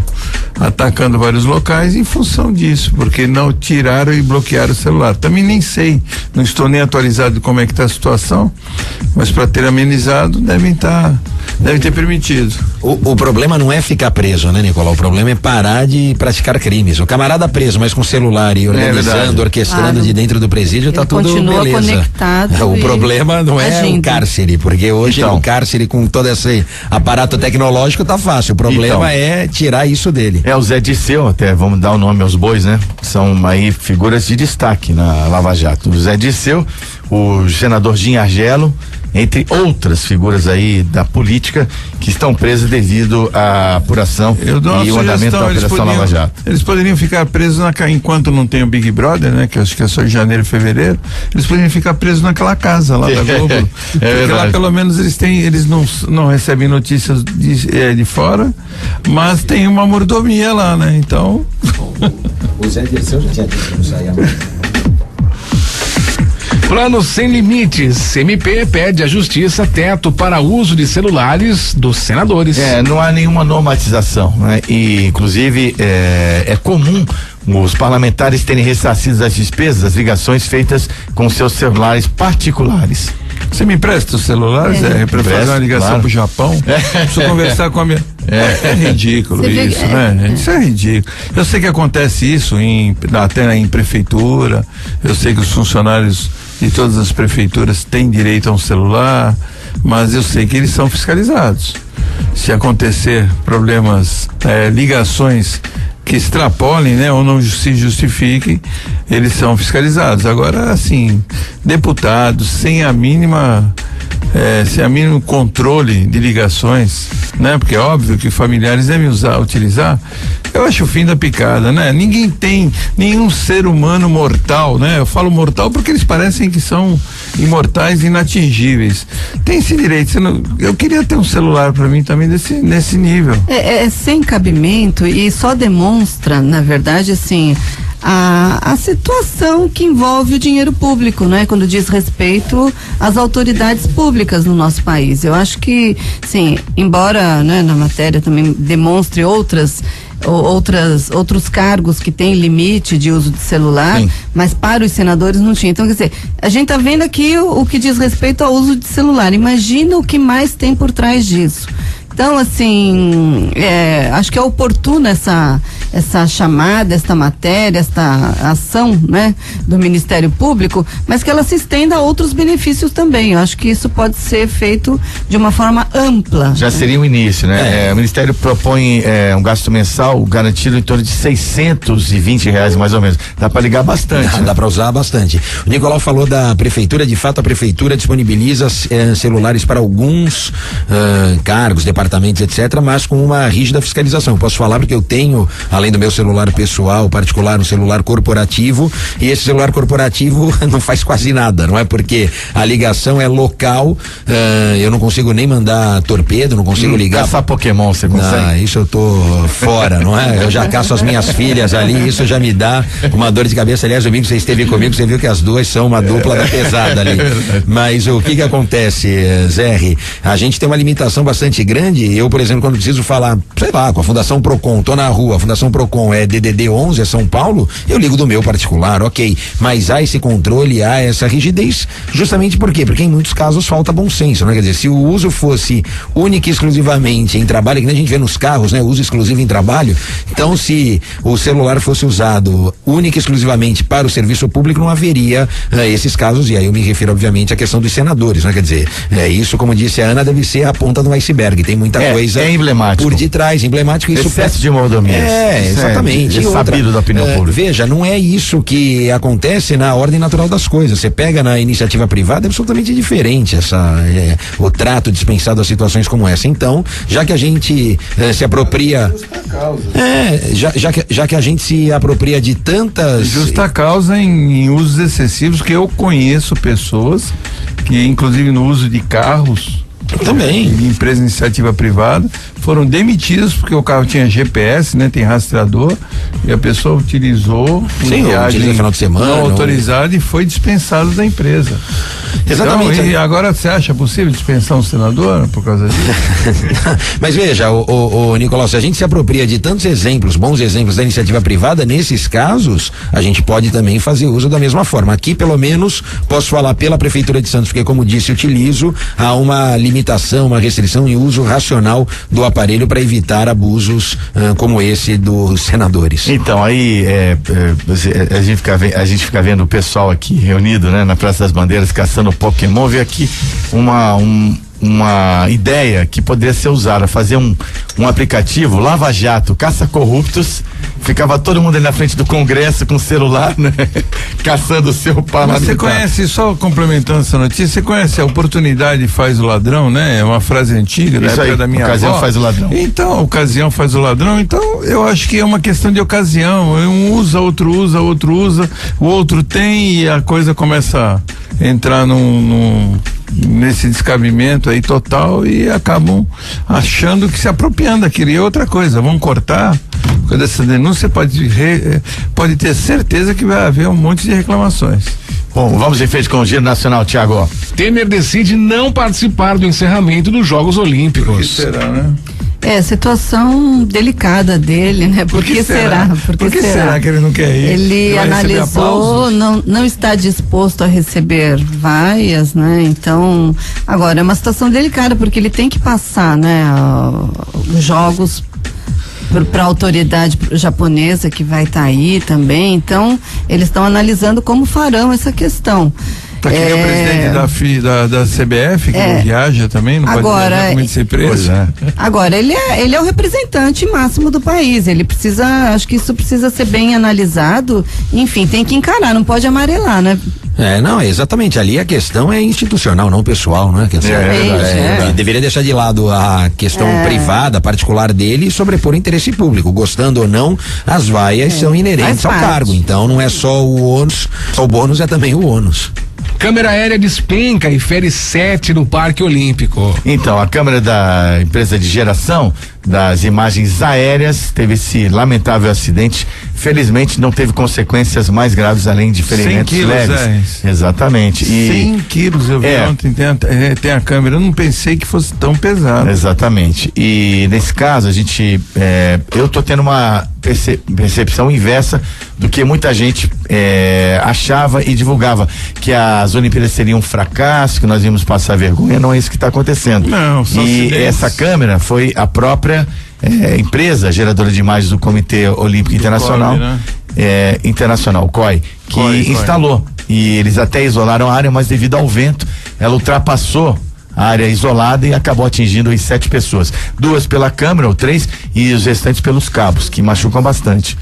atacando vários locais em função disso, porque não tiraram e bloquearam o celular. Também nem sei, não estou nem atualizado de como é que está a situação, mas para ter amenizado deve ter permitido. O problema não é ficar preso, né, Nicolau? O problema é parar de praticar crimes. O camarada preso, mas com celular e organizando, orquestrando de dentro do presídio, tá tudo continua beleza. Conectado. O problema não é o cárcere, porque hoje o cárcere com todo esse aparato tecnológico tá fácil. O problema é tirar isso dele. O Zé Disseu, até vamos dar o nome aos bois, né? São aí figuras de destaque na Lava Jato. O Zé Disseu, o senador Jim Argelo, entre outras figuras aí da política que estão presas devido à apuração e o andamento da Operação Lava Jato. Eles poderiam ficar presos enquanto não tem o Big Brother, né? Que acho que é só em janeiro e fevereiro. Eles poderiam ficar presos naquela casa lá da Globo. Porque lá pelo menos eles não recebem notícias de fora, mas tem uma mordomia lá, né? Então. O Zé Dirceu já tinha dito que não saía mais. Plano sem limites. MP pede à Justiça teto para uso de celulares dos senadores. Não há nenhuma normatização, né? E, inclusive, é comum os parlamentares terem ressarcido as despesas, as ligações feitas com seus celulares particulares. Você me empresta o celular, Zé, para fazer uma ligação pro Japão? Preciso conversar com a minha. É ridículo isso, né, gente? Isso é ridículo. Eu sei que acontece isso até em prefeitura. Eu sei que os funcionários de todas as prefeituras têm direito a um celular, mas eu sei que eles são fiscalizados. Se acontecer problemas, ligações que extrapolem, né, ou não se justifiquem, eles são fiscalizados. Agora, assim, deputados sem a mínima controle de ligações, né? Porque é óbvio que familiares devem utilizar. Eu acho o fim da picada, né? Ninguém tem, nenhum ser humano mortal, né? Eu falo mortal porque eles parecem que são imortais, inatingíveis. Tem esse direito. Eu queria ter um celular para mim também nesse nível. É sem cabimento e só demonstra, na verdade, assim, a situação que envolve o dinheiro público, né? Quando diz respeito às autoridades públicas no nosso país. Eu acho que, sim, embora, né, na matéria também demonstre outros cargos que têm limite de uso de celular, mas para os senadores não tinha. Então, quer dizer, a gente tá vendo aqui o que diz respeito ao uso de celular. Imagina o que mais tem por trás disso. Então, assim, acho que é oportuna essa chamada, esta matéria, esta ação, né, do Ministério Público, mas que ela se estenda a outros benefícios também. Eu acho que isso pode ser feito de uma forma ampla. Já seria o início, né? O Ministério propõe um gasto mensal garantido em torno de R$620 mais ou menos. Dá para ligar bastante. Dá para usar bastante. O Nicolau falou da prefeitura, de fato a prefeitura disponibiliza celulares para alguns cargos, departamentos apartamentos, etc., mas com uma rígida fiscalização. Eu posso falar porque eu tenho, além do meu celular pessoal, particular, um celular corporativo, e esse celular corporativo não faz quase nada, não é? Porque a ligação é local, eu não consigo nem mandar torpedo, não consigo ligar. Caçar Pokémon, você consegue? Isso eu tô fora, não é? Eu já caço as minhas filhas ali, isso já me dá uma dor de cabeça. Aliás, domingo você esteve comigo, você viu que as duas são uma dupla da pesada ali. Mas o que acontece, Zé? A gente tem uma limitação bastante grande. Eu, por exemplo, quando preciso falar, sei lá, com a Fundação Procon, tô na rua, a Fundação Procon é DDD 11, é São Paulo, eu ligo do meu particular, ok. Mas há esse controle, há essa rigidez, justamente por quê? Porque em muitos casos falta bom senso, né? Quer dizer, se o uso fosse único e exclusivamente em trabalho, que nem a gente vê nos carros, né? Uso exclusivo em trabalho. Então, se o celular fosse usado única e exclusivamente para o serviço público, não haveria esses casos, e aí eu me refiro, obviamente, à questão dos senadores, né? Quer dizer, isso, como disse a Ana, deve ser a ponta do iceberg, tem muita coisa emblemático. por detrás, emblemático. Isso excesso de mordomia. Exatamente. É sabido da opinião pública. Veja, não é isso que acontece na ordem natural das coisas. Você pega na iniciativa privada, é absolutamente diferente o trato dispensado a situações como essa. Então, já que a gente se apropria, já que a gente se apropria de tantas justa causa em usos excessivos, que eu conheço pessoas que, inclusive no uso de carros também, de empresa de iniciativa privada, foram demitidas porque o carro tinha GPS, né? Tem rastreador, e a pessoa utilizou viagem no final de semana não autorizada e foi dispensado da empresa. Exatamente. Então, e agora você acha possível dispensar um senador por causa disso? Mas veja, o Nicolau, se a gente se apropria de tantos exemplos, bons exemplos da iniciativa privada, nesses casos, a gente pode também fazer uso da mesma forma. Aqui, pelo menos, posso falar pela Prefeitura de Santos, porque, como disse, utilizo, há uma limitação, uma restrição em uso racional do aparelho para evitar abusos como esse dos senadores. Então, aí a gente fica vendo o pessoal aqui reunido, né, na Praça das Bandeiras caçando Pokémon. Vê aqui uma ideia que poderia ser usada, fazer um aplicativo Lava Jato, caça corruptos, ficava todo mundo ali na frente do Congresso com o celular, né? Caçando o seu parlamentar. Você conhece, só complementando essa notícia, você conhece a oportunidade faz o ladrão, né? É uma frase antiga da época da minha avó. Ocasião faz o ladrão. Então, ocasião faz o ladrão, então eu acho que é uma questão de ocasião, um usa, outro usa, o outro tem, e a coisa começa a entrar nesse descabimento aí total, e acabam achando que se apropriando daquilo. E outra coisa, vão cortar, quando essa denúncia pode ter certeza que vai haver um monte de reclamações. Bom, vamos em frente com o Giro Nacional, Thiago. Temer decide não participar do encerramento dos Jogos Olímpicos. Por que será, né? Situação delicada dele, né? Por que será? Por que será que ele não quer ir? Ele analisou, não está disposto a receber vaias, né? Então, agora é uma situação delicada, porque ele tem que passar, né? Os jogos para a autoridade japonesa que vai estar aí também. Então, eles estão analisando como farão essa questão. Tá aqui o presidente da CBF, que não viaja também, não agora, pode viajar com medo de ser preso. Agora, ele é o representante máximo do país, ele precisa, acho que isso precisa ser bem analisado, enfim, tem que encarar, não pode amarelar, né? Não, exatamente, ali a questão é institucional, não pessoal, né? Deveria deixar de lado a questão privada, particular dele, e sobrepor o interesse público, gostando ou não, as vaias são inerentes ao cargo, então não é só o ônus, o bônus é também o ônus. Câmera aérea despenca e fere 7 no Parque Olímpico. Então, a câmera da empresa de geração das imagens aéreas teve esse lamentável acidente. Felizmente não teve consequências mais graves além de ferimentos leves. Exatamente. 100 quilos eu vi ontem, tem a câmera, eu não pensei que fosse tão pesado. Exatamente. E nesse caso eu tô tendo uma percepção inversa do que muita gente achava e divulgava, que as Olimpíadas seriam um fracasso, que nós íamos passar vergonha. Não é isso que está acontecendo. Não, só e essa câmera foi a própria empresa geradora de imagens do Comitê Olímpico Internacional, COI, né? Internacional, COI, que instalou. E eles até isolaram a área, mas devido ao vento, ela ultrapassou a área isolada e acabou atingindo as 7 pessoas. 2 pela câmera, ou 3, e os restantes pelos cabos, que machucam bastante.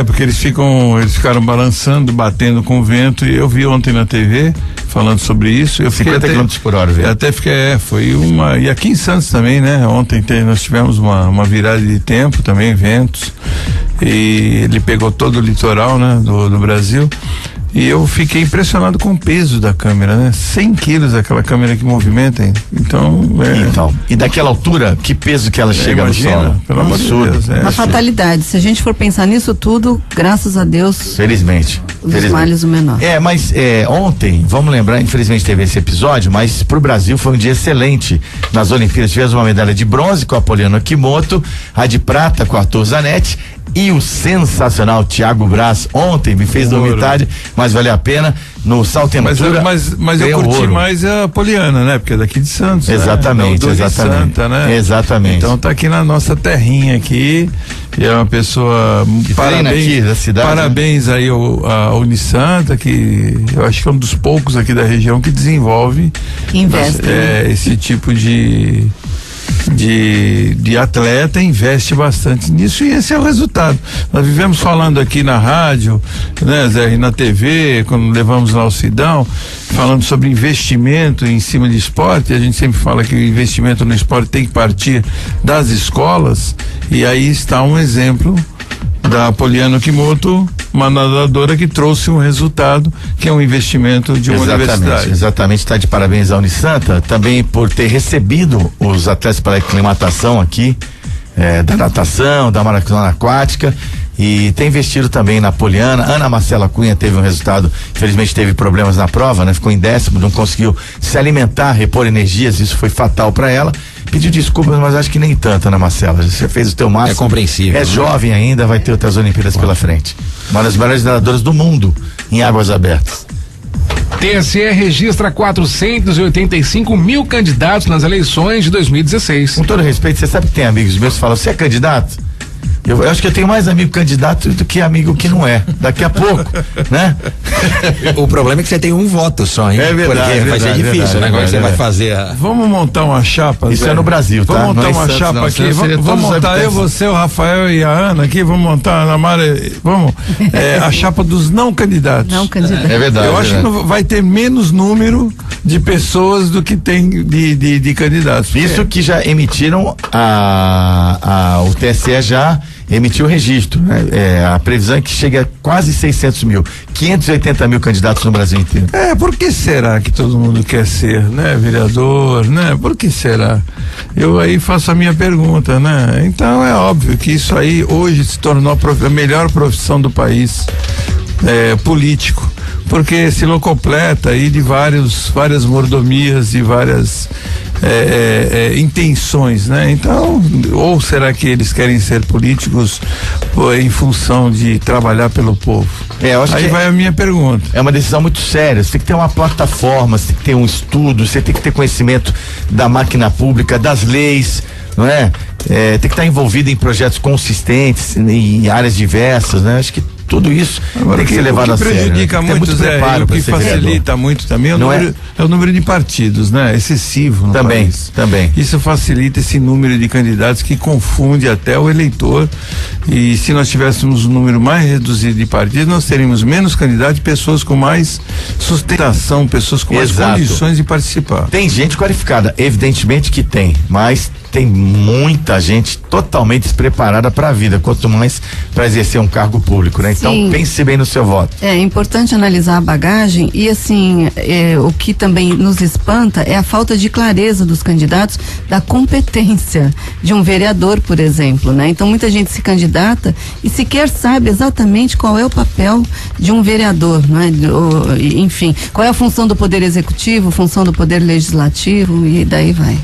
Porque eles ficaram balançando, batendo com o vento, e eu vi ontem na TV, falando sobre isso. Eu 50 km por hora, velho. Até fiquei, foi uma. E aqui em Santos também, né? Ontem nós tivemos uma virada de tempo também, ventos. E ele pegou todo o litoral, né? Do Brasil. E eu fiquei impressionado com o peso da câmera, né? 100 quilos aquela câmera que movimenta. Então, e daquela altura, que peso que ela chega imagina, no solo? pelo amor de Deus. Uma fatalidade. Se a gente for pensar nisso tudo, graças a Deus. Felizmente. Os males o menor. Mas ontem, vamos lembrar, infelizmente teve esse episódio, mas pro Brasil foi um dia excelente. Nas Olimpíadas tivemos uma medalha de bronze com a Poliana Kimoto, a de prata com a Arthur Zanetti e o sensacional Thiago Braz ontem me fez dormir tarde, mas valeu a pena. No salto em altura. Mas eu curti mais a Poliana, né? Porque é daqui de Santos. Exatamente, né? exatamente. Santa, né? Exatamente. Então tá aqui na nossa terrinha aqui. E é uma pessoa. Parabéns aqui da cidade. Parabéns, né? Aí a Unisanta, que eu acho que é um dos poucos aqui da região que desenvolve. Que investe. Esse tipo de atleta, investe bastante nisso, e esse é o resultado. Nós vivemos falando aqui na rádio, né, Zé, e na TV, quando levamos lá o Sidão, falando sobre investimento em cima de esporte. A gente sempre fala que o investimento no esporte tem que partir das escolas, e aí está um exemplo da Poliana Kimoto, uma nadadora que trouxe um resultado que é um investimento de uma universidade. Exatamente, está de parabéns à Unisanta, também por ter recebido os atletas para a aclimatação aqui, da natação, da maratona aquática, e tem investido também na Poliana. Ana Marcela Cunha teve um resultado, infelizmente teve problemas na prova, né? Ficou em 10º, não conseguiu se alimentar, repor energias, isso foi fatal para ela. Pediu desculpas, mas acho que nem tanto, Ana Marcela. Você fez o teu máximo. É compreensível. É jovem ainda, vai ter outras Olimpíadas pela frente. Uma das melhores nadadoras do mundo em águas abertas. TSE registra 485 mil candidatos nas eleições de 2016. Com todo respeito, você sabe que tem amigos meus que falam: você é candidato? Eu acho que eu tenho mais amigo candidato do que amigo que não é. Daqui a pouco, né? O problema é que você tem um voto só, hein? É verdade. Porque vai ser difícil, né? Como é que você vai fazer Vamos montar uma chapa. Isso é no Brasil, tá? Vamos montar uma chapa aqui. Vamos montar eu, você, o Rafael e a Ana aqui. Vamos montar a Ana Mara. Vamos. A chapa dos não candidatos. Não candidatos. É verdade. Eu acho que vai ter menos número de pessoas do que tem de candidatos. Isso que já emitiram o TSE já emitiu o registro, né? A previsão é que chega a quase 600 mil, 580 mil candidatos no Brasil inteiro. Por que será que todo mundo quer ser, né, vereador, né? Por que será? Eu aí faço a minha pergunta, né? Então é óbvio que isso aí hoje se tornou a melhor profissão do país, político, porque se locopleta aí de várias mordomias e várias intenções, né? Então, ou será que eles querem ser políticos em função de trabalhar pelo povo? Eu acho aí que vai a minha pergunta. É uma decisão muito séria. Você tem que ter uma plataforma, você tem que ter um estudo, você tem que ter conhecimento da máquina pública, das leis, não é? Tem que estar envolvido em projetos consistentes, em áreas diversas, né? Acho que tudo isso tem que ser levado a sério. O que prejudica muito, Zé, e o que facilita muito também é o número de partidos, né? Excessivo no país. Também. Isso facilita esse número de candidatos que confunde até o eleitor, e se nós tivéssemos um número mais reduzido de partidos, nós teríamos menos candidatos, pessoas com mais sustentação, pessoas com mais condições de participar. Tem gente qualificada, evidentemente que tem, mas tem muita gente totalmente despreparada para a vida, quanto mais para exercer um cargo público, né? Então, Sim. pense bem no seu voto. É importante analisar a bagagem e, assim, o que também nos espanta é a falta de clareza dos candidatos da competência de um vereador, por exemplo, né? Então, muita gente se candidata e sequer sabe exatamente qual é o papel de um vereador, né? Enfim, qual é a função do Poder Executivo, função do Poder Legislativo, e daí vai.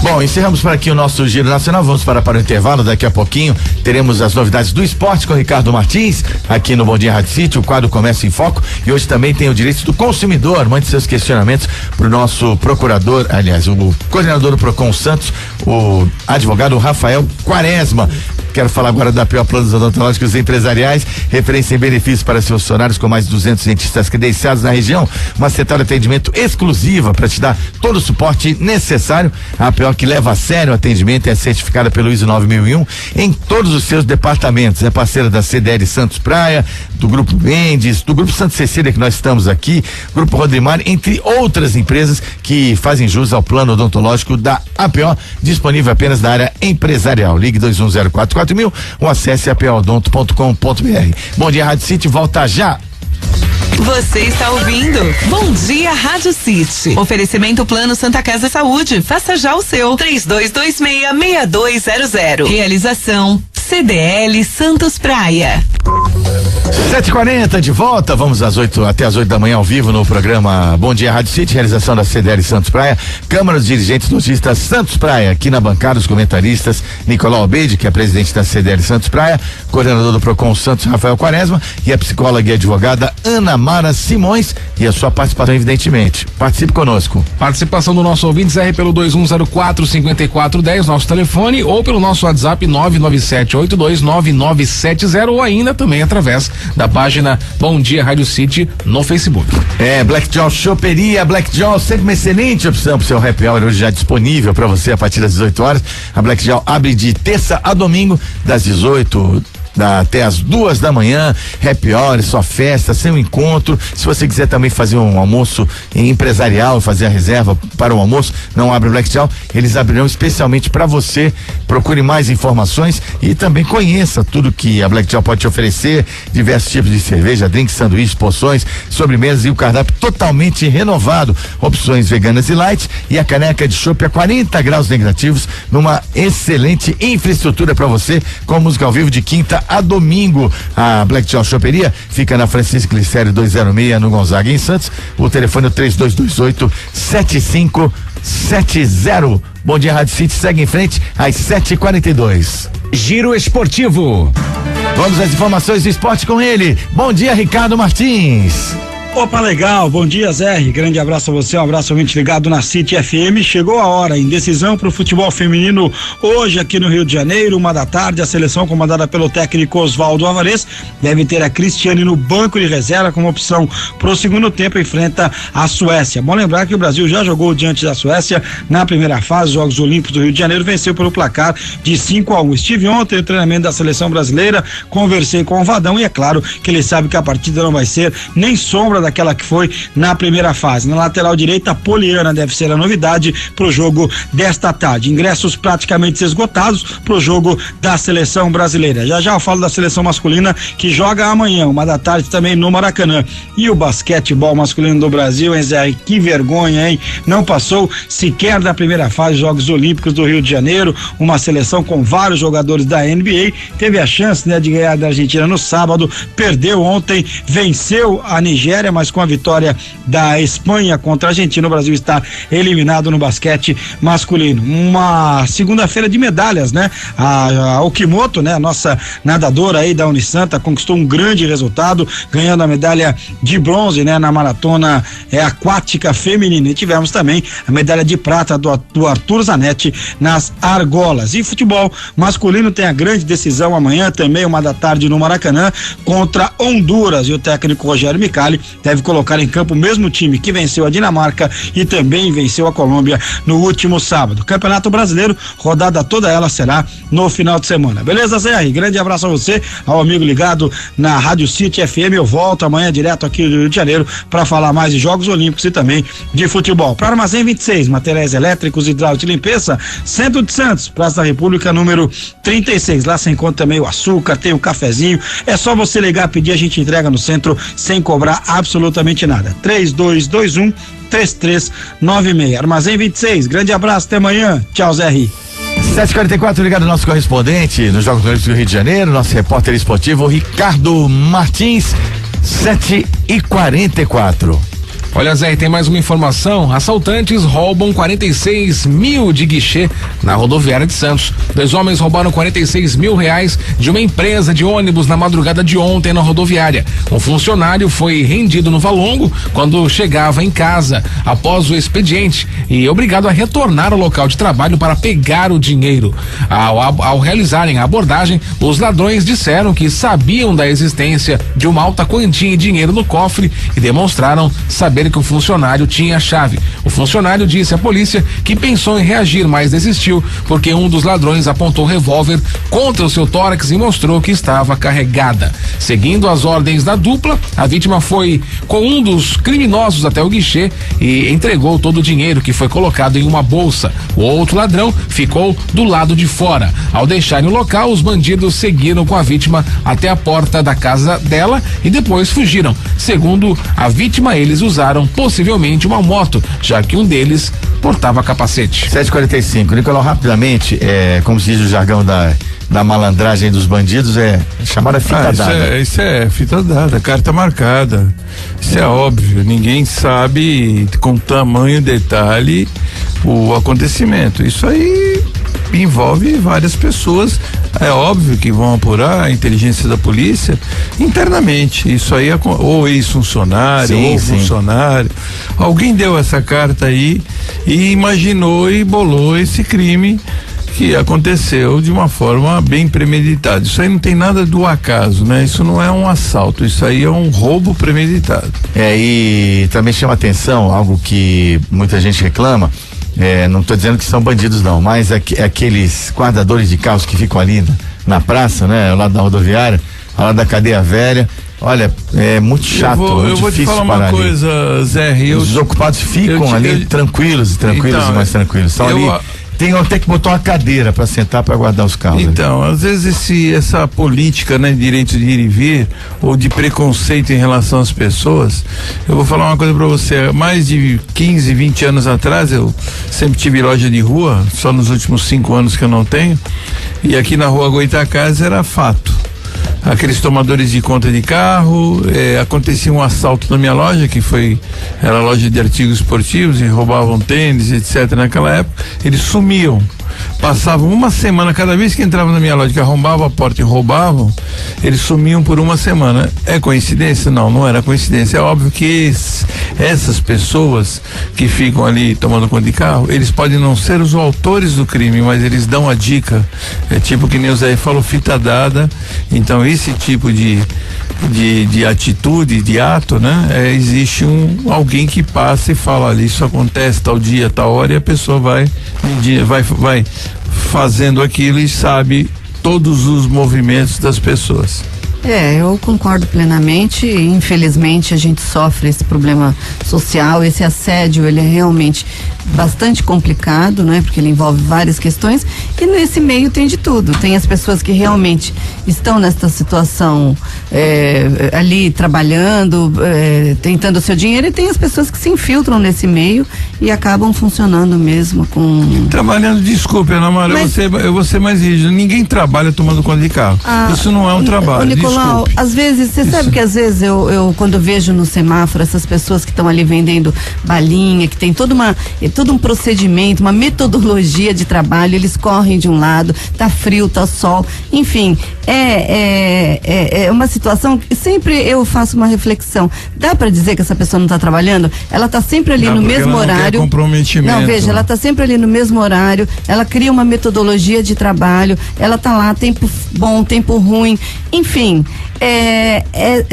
Bom, encerramos por aqui o nosso Giro Nacional, vamos para o intervalo, daqui a pouquinho teremos as novidades do esporte com o Ricardo Martins, aqui no Bom Dia Rádio City, o quadro Comércio em Foco, e hoje também tem o Direito do Consumidor. Mande seus questionamentos para o nosso procurador, aliás, o coordenador do Procon Santos, o advogado Rafael Quaresma. Quero falar agora da APO Planos Odontológicos Empresariais, referência em benefícios para seus funcionários, com mais de 200 dentistas credenciados na região, uma central de atendimento exclusiva para te dar todo o suporte necessário. A APO, que leva a sério o atendimento, é certificada pelo ISO 9001 em todos os seus departamentos. É parceira da CDL Santos Praia, do Grupo Mendes, do Grupo Santa Cecília, que nós estamos aqui, Grupo Rodrimar, entre outras empresas que fazem jus ao plano odontológico da APO, disponível apenas na área empresarial. Ligue 21044000 ou acesse apoodonto.com.br. Bom dia, Rádio City, volta já. Você está ouvindo Bom Dia Rádio City. Oferecimento Plano Santa Casa Saúde. Faça já o seu. 3226-6200. Realização CDL Santos Praia. 7h40 de volta, vamos até às 8 da manhã ao vivo no programa Bom Dia Rádio City, realização da CDL Santos Praia, Câmara dos Dirigentes Lojistas Santos Praia, aqui na bancada os comentaristas Nicolau Albeide, que é presidente da CDL Santos Praia, coordenador do Procon Santos Rafael Quaresma, e a psicóloga e advogada Ana Mara Simões, e a sua participação, evidentemente. Participe conosco. Participação do nosso ouvinte Zé pelo 2104-5410, nosso telefone, ou pelo nosso WhatsApp 997829970, ou ainda também através da página Bom Dia Rádio City no Facebook. Black Jaw Choperia, Black Jaw, sempre uma excelente opção para o seu happy hour, hoje já disponível para você a partir das 18 horas. A Black Jaw abre de terça a domingo, das 18 até as 2 da manhã, happy hour, sua festa, seu encontro. Se você quiser também fazer um almoço empresarial, fazer a reserva para o almoço, não abre o Black Jaw, eles abrirão especialmente para você. Procure mais informações e também conheça tudo que a Black Jaw pode te oferecer, diversos tipos de cerveja, drinks, sanduíches, porções, sobremesas e o cardápio totalmente renovado, opções veganas e light, e a caneca de chopp a 40 graus negativos, numa excelente infraestrutura para você, com música ao vivo de quinta a domingo. A Black Jaw Choperia fica na Francisco Glicério 206, no Gonzaga, em Santos. O telefone é 3228-7570. Bom Dia Rádio City segue em frente às 7h42. Giro Esportivo. Vamos às informações do esporte com ele. Bom dia, Ricardo Martins. Opa, legal, bom dia, Zé, grande abraço a você, um abraço ao ouvinte ligado na City FM. Chegou a hora, indecisão para o futebol feminino hoje aqui no Rio de Janeiro, 1 da tarde. A seleção comandada pelo técnico Oswaldo Alvarez deve ter a Cristiane no banco de reserva como opção para o segundo tempo, enfrenta a Suécia. Bom lembrar que o Brasil já jogou diante da Suécia na primeira fase, Jogos Olímpicos do Rio de Janeiro, venceu pelo placar de 5-1. Estive ontem no treinamento da seleção brasileira, conversei com o Vadão e é claro que ele sabe que a partida não vai ser nem sombra daquela que foi na primeira fase. Na lateral direita, a Poliana deve ser a novidade pro jogo desta tarde. Ingressos praticamente esgotados pro jogo da seleção brasileira. Já eu falo da seleção masculina que joga amanhã, 1 da tarde também no Maracanã. E o basquetebol masculino do Brasil, hein, Zé? Que vergonha, hein? Não passou sequer da primeira fase dos Jogos Olímpicos do Rio de Janeiro, uma seleção com vários jogadores da NBA, teve a chance, né, de ganhar da Argentina no sábado, perdeu ontem, venceu a Nigéria, mas com a vitória da Espanha contra a Argentina, o Brasil está eliminado no basquete masculino. Uma segunda-feira de medalhas, né? A Okimoto, né? A nossa nadadora aí da Unisanta conquistou um grande resultado, ganhando a medalha de bronze, né? Na maratona aquática feminina. E tivemos também a medalha de prata do Arthur Zanetti nas argolas. E futebol masculino tem a grande decisão amanhã, também 1 da tarde no Maracanã, contra Honduras, e o técnico Rogério Micali deve colocar em campo o mesmo time que venceu a Dinamarca e também venceu a Colômbia no último sábado. Campeonato Brasileiro, rodada toda ela será no final de semana. Beleza, Zé? Grande abraço a você, ao amigo ligado na Rádio City FM. Eu volto amanhã direto aqui do Rio de Janeiro para falar mais de Jogos Olímpicos e também de futebol. Para Armazém 26, materiais elétricos, hidráulica e limpeza, Centro de Santos, Praça da República, número 36. Lá você encontra também o açúcar, tem o cafezinho. É só você ligar, pedir, a gente entrega no centro sem cobrar absolutamente nada. 3221-3396. Armazém 26. Grande abraço, até amanhã. Tchau, Zé R. 7h44, ligado ao nosso correspondente nos Jogos Olímpicos do Rio de Janeiro, nosso repórter esportivo Ricardo Martins. 7h44. Olha, Zé, tem mais uma informação. Assaltantes roubam 46 mil de guichê na rodoviária de Santos. 2 homens roubaram 46 mil reais de uma empresa de ônibus na madrugada de ontem na rodoviária. Um funcionário foi rendido no Valongo quando chegava em casa após o expediente e obrigado a retornar ao local de trabalho para pegar o dinheiro. Ao realizarem a abordagem, os ladrões disseram que sabiam da existência de uma alta quantia em dinheiro no cofre e demonstraram saber que o funcionário tinha a chave. O funcionário disse à polícia que pensou em reagir, mas desistiu porque um dos ladrões apontou revólver contra o seu tórax e mostrou que estava carregada. Seguindo as ordens da dupla, a vítima foi com um dos criminosos até o guichê e entregou todo o dinheiro que foi colocado em uma bolsa. O outro ladrão ficou do lado de fora. Ao deixarem o local, os bandidos seguiram com a vítima até a porta da casa dela e depois fugiram. Segundo a vítima, eles usaram possivelmente uma moto, já que um deles portava capacete. 7h45. Nicolau, rapidamente, como se diz o jargão da malandragem dos bandidos, é chamada fita dada. Isso é fita dada, carta marcada. Isso é óbvio, ninguém sabe com tamanho detalhe o acontecimento. Isso aí envolve várias pessoas. É óbvio que vão apurar a inteligência da polícia internamente. Isso aí é ou ex-funcionário, ou funcionário. Alguém deu essa carta aí e imaginou e bolou esse crime que aconteceu de uma forma bem premeditada. Isso aí não tem nada do acaso, né? Isso não é um assalto, isso aí é um roubo premeditado. E também chama atenção algo que muita gente reclama. Não estou dizendo que são bandidos não, mas aqueles guardadores de carros que ficam ali na praça, né? Ao lado da rodoviária, ao lado da cadeia velha. Olha, é muito chato. Eu vou te falar uma coisa, Zé. Os desocupados ficam ali tranquilos então, e mais tranquilos. São ali. Tem até que botar uma cadeira para sentar para guardar os carros. Então, às vezes essa política, né, de direito de ir e vir ou de preconceito em relação às pessoas, eu vou falar uma coisa para você. Mais de 15, 20 anos atrás, eu sempre tive loja de rua, só nos últimos 5 anos que eu não tenho, e aqui na rua Goitacazes era fato. Aqueles tomadores de conta de carro, acontecia um assalto na minha loja, era loja de artigos esportivos, e roubavam tênis, etc. Naquela época, eles sumiam. Passavam uma semana, cada vez que entravam na minha loja, que arrombavam a porta e roubavam, eles sumiam por uma semana. É coincidência? Não, não era coincidência. É óbvio que essas pessoas que ficam ali tomando conta de carro, eles podem não ser os autores do crime, mas eles dão a dica. É tipo que nem o Zé falou, fita dada. Então esse tipo de atitude, de ato, né? Existe alguém que passa e fala ali, isso acontece tal dia, tal hora, e a pessoa vai fazendo aquilo e sabe todos os movimentos das pessoas. Eu concordo plenamente. Infelizmente a gente sofre esse problema social, esse assédio, ele é realmente bastante complicado, né? Porque ele envolve várias questões e nesse meio tem de tudo. Tem as pessoas que realmente estão nessa situação ali trabalhando, tentando o seu dinheiro, e tem as pessoas que se infiltram nesse meio e acabam funcionando mesmo com... Trabalhando, desculpe, Ana Maria, eu vou ser mais rígido. Ninguém trabalha tomando conta de carro. Isso não é um trabalho. Nicolau, às vezes, você sabe que às vezes eu quando vejo no semáforo essas pessoas que estão ali vendendo balinha, que tem todo um procedimento, uma metodologia de trabalho, eles correm de um lado, tá frio, tá sol, enfim, é uma situação que sempre eu faço uma reflexão. Dá para dizer que essa pessoa não tá trabalhando? Ela tá sempre ali no mesmo horário. Comprometimento. Não, veja, ela tá sempre ali no mesmo horário, ela cria uma metodologia de trabalho, ela tá lá, tempo bom, tempo ruim, enfim,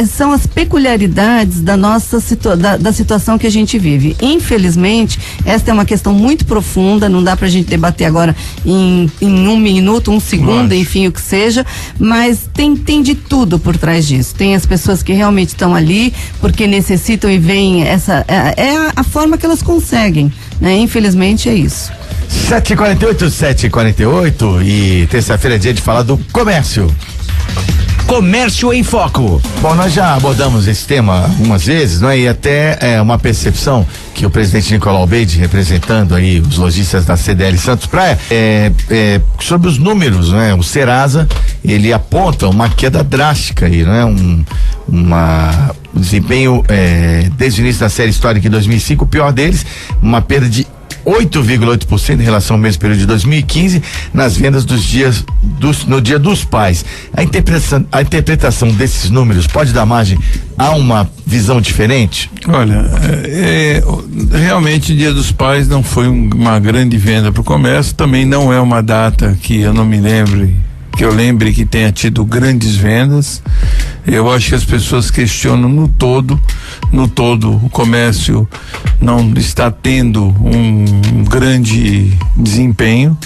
são as peculiaridades da nossa da situação que a gente vive. Infelizmente, esta é uma questão muito profunda, não dá pra gente debater agora em 1 minuto, 1 segundo, enfim, o que seja, mas tem de tudo por trás disso. Tem as pessoas que realmente estão ali porque necessitam e veem a forma que elas conseguem, né? Infelizmente é isso. 7h48, e terça-feira é dia de falar do comércio. Comércio em Foco. Bom, nós já abordamos esse tema algumas vezes, não é? E até uma percepção que o presidente Nicolau Beide, representando aí os lojistas da CDL Santos Praia, sobre os números, né? O Serasa, ele aponta uma queda drástica aí, né? O desempenho desde o início da série histórica em 2005, o pior deles, uma perda de 8,8% em relação ao mesmo período de 2015 nas vendas no Dia dos Pais. A interpretação desses números pode dar margem a uma visão diferente? Olha, realmente o Dia dos Pais não foi uma grande venda para o comércio, também não é uma data que eu lembre que tenha tido grandes vendas. Eu acho que as pessoas questionam no todo o comércio não está tendo um grande desempenho.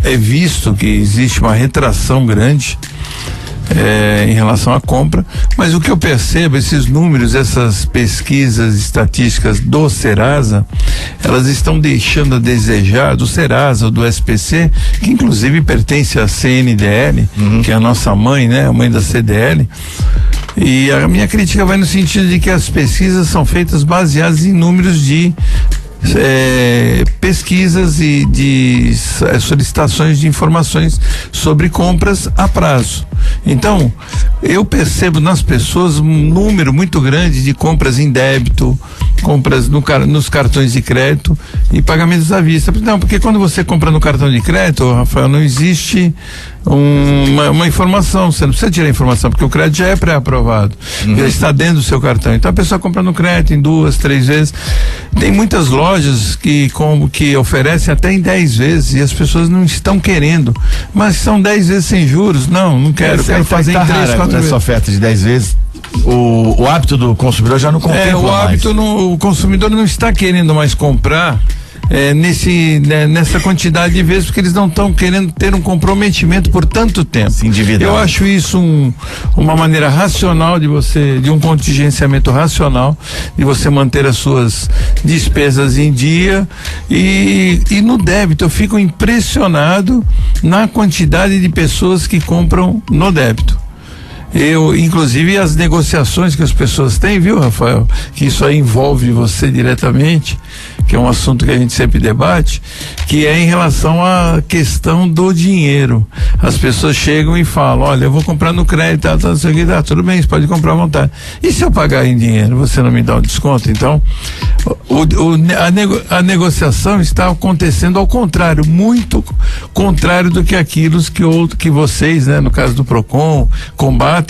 É visto que existe uma retração grande em relação à compra, mas o que eu percebo, esses números, essas pesquisas estatísticas do Serasa, elas estão deixando a desejar, do Serasa, do SPC, que inclusive pertence à CNDL, que é a nossa mãe, né, a mãe da CDL. E a minha crítica vai no sentido de que as pesquisas são feitas baseadas em números de pesquisas e de solicitações de informações sobre compras a prazo. Então, eu percebo nas pessoas um número muito grande de compras em débito, compras nos cartões de crédito e pagamentos à vista. Não, porque quando você compra no cartão de crédito, Rafael, não existe uma informação, você não precisa tirar a informação, porque o crédito já é pré-aprovado, já está dentro do seu cartão. Então a pessoa compra no crédito em 2, 3 vezes. Tem muitas lojas que oferecem até em 10 vezes e as pessoas não estão querendo, mas são 10 vezes sem juros. Não quero fazer em 3, 4 vezes. Essa oferta de 10 vezes, o hábito do consumidor já não contempla o consumidor não está querendo mais comprar nessa quantidade de vezes, porque eles não estão querendo ter um comprometimento por tanto tempo. Eu acho isso uma maneira racional de um contingenciamento racional, de você manter as suas despesas em dia. E no débito eu fico impressionado na quantidade de pessoas que compram no débito. Inclusive as negociações que as pessoas têm, viu, Rafael? Que isso aí envolve você diretamente, que é um assunto que a gente sempre debate, que é em relação à questão do dinheiro. As pessoas chegam e falam: olha, eu vou comprar no crédito, tudo bem, você pode comprar à vontade. E se eu pagar em dinheiro, você não me dá um desconto? Então, a negociação está acontecendo ao contrário, muito contrário do que aquilo que vocês, né, no caso do Procon, combatem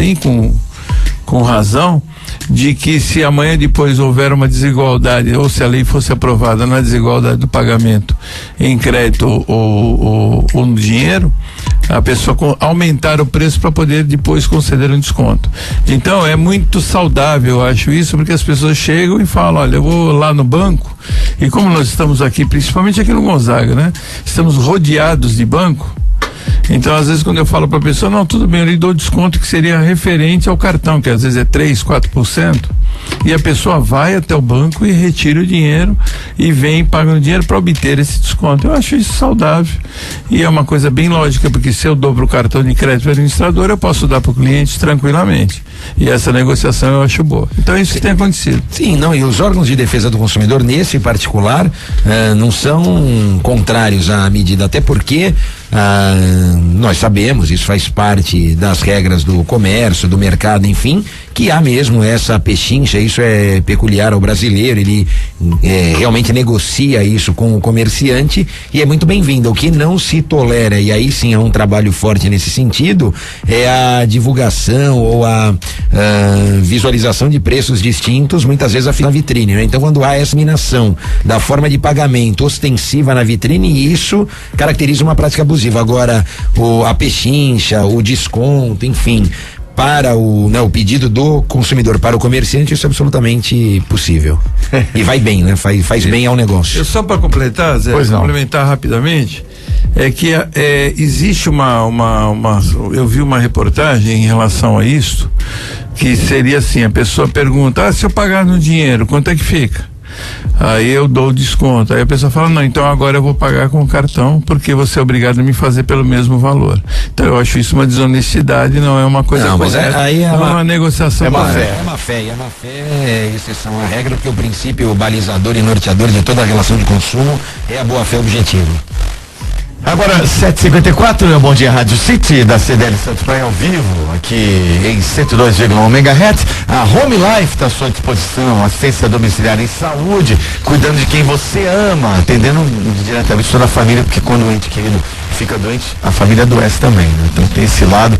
com razão, de que se amanhã depois houver uma desigualdade, ou se a lei fosse aprovada na desigualdade do pagamento em crédito ou no dinheiro, a pessoa aumentar o preço para poder depois conceder um desconto. Então é muito saudável, eu acho isso, porque as pessoas chegam e falam: olha, eu vou lá no banco, e como nós estamos aqui, principalmente aqui no Gonzaga, né, estamos rodeados de banco. Então, às vezes, quando eu falo para a pessoa: não, tudo bem, eu lhe dou desconto que seria referente ao cartão, que às vezes é 3%, 4%, e a pessoa vai até o banco e retira o dinheiro e vem pagando dinheiro para obter esse desconto. Eu acho isso saudável e é uma coisa bem lógica, porque se eu dou para o cartão de crédito para o administrador, eu posso dar para o cliente tranquilamente. E essa negociação eu acho boa. Então é isso que tem acontecido. Sim, não, e os órgãos de defesa do consumidor, nesse particular, não são contrários à medida, até porque nós sabemos, isso faz parte das regras do comércio, do mercado, enfim, que há mesmo essa pechincha, isso é peculiar ao brasileiro, ele realmente negocia isso com o comerciante e é muito bem-vindo. O que não se tolera, e aí sim é um trabalho forte nesse sentido, é a divulgação ou a visualização de preços distintos, muitas vezes na vitrine, né? Então, quando há essa eliminação da forma de pagamento ostensiva na vitrine, isso caracteriza uma prática abusiva. Agora, a pechincha, o desconto, enfim, para o pedido do consumidor para o comerciante, isso é absolutamente possível. E vai bem, né? Faz bem ao negócio. Só para completar, Zé, complementar rapidamente, é que existe eu vi uma reportagem em relação a isso, que seria assim: a pessoa pergunta: se eu pagar no dinheiro, quanto é que fica? Aí eu dou o desconto. Aí a pessoa fala: não, então agora eu vou pagar com o cartão, porque você é obrigado a me fazer pelo mesmo valor. Então eu acho isso uma desonestidade, não é uma coisa correta. Mas aí é uma negociação. É má fé. É má fé, e a má fé é exceção à regra, porque o princípio balizador e norteador de toda a relação de consumo é a boa fé objetiva. Agora, 7h54, Bom Dia Rádio City, da CDL Santos Praia ao vivo, aqui em 102,1 MHz. A Home Life está à sua disposição, assistência domiciliar em saúde, cuidando de quem você ama, atendendo diretamente toda a família, porque quando o ente querido fica doente, a família adoece também, né? Então tem esse lado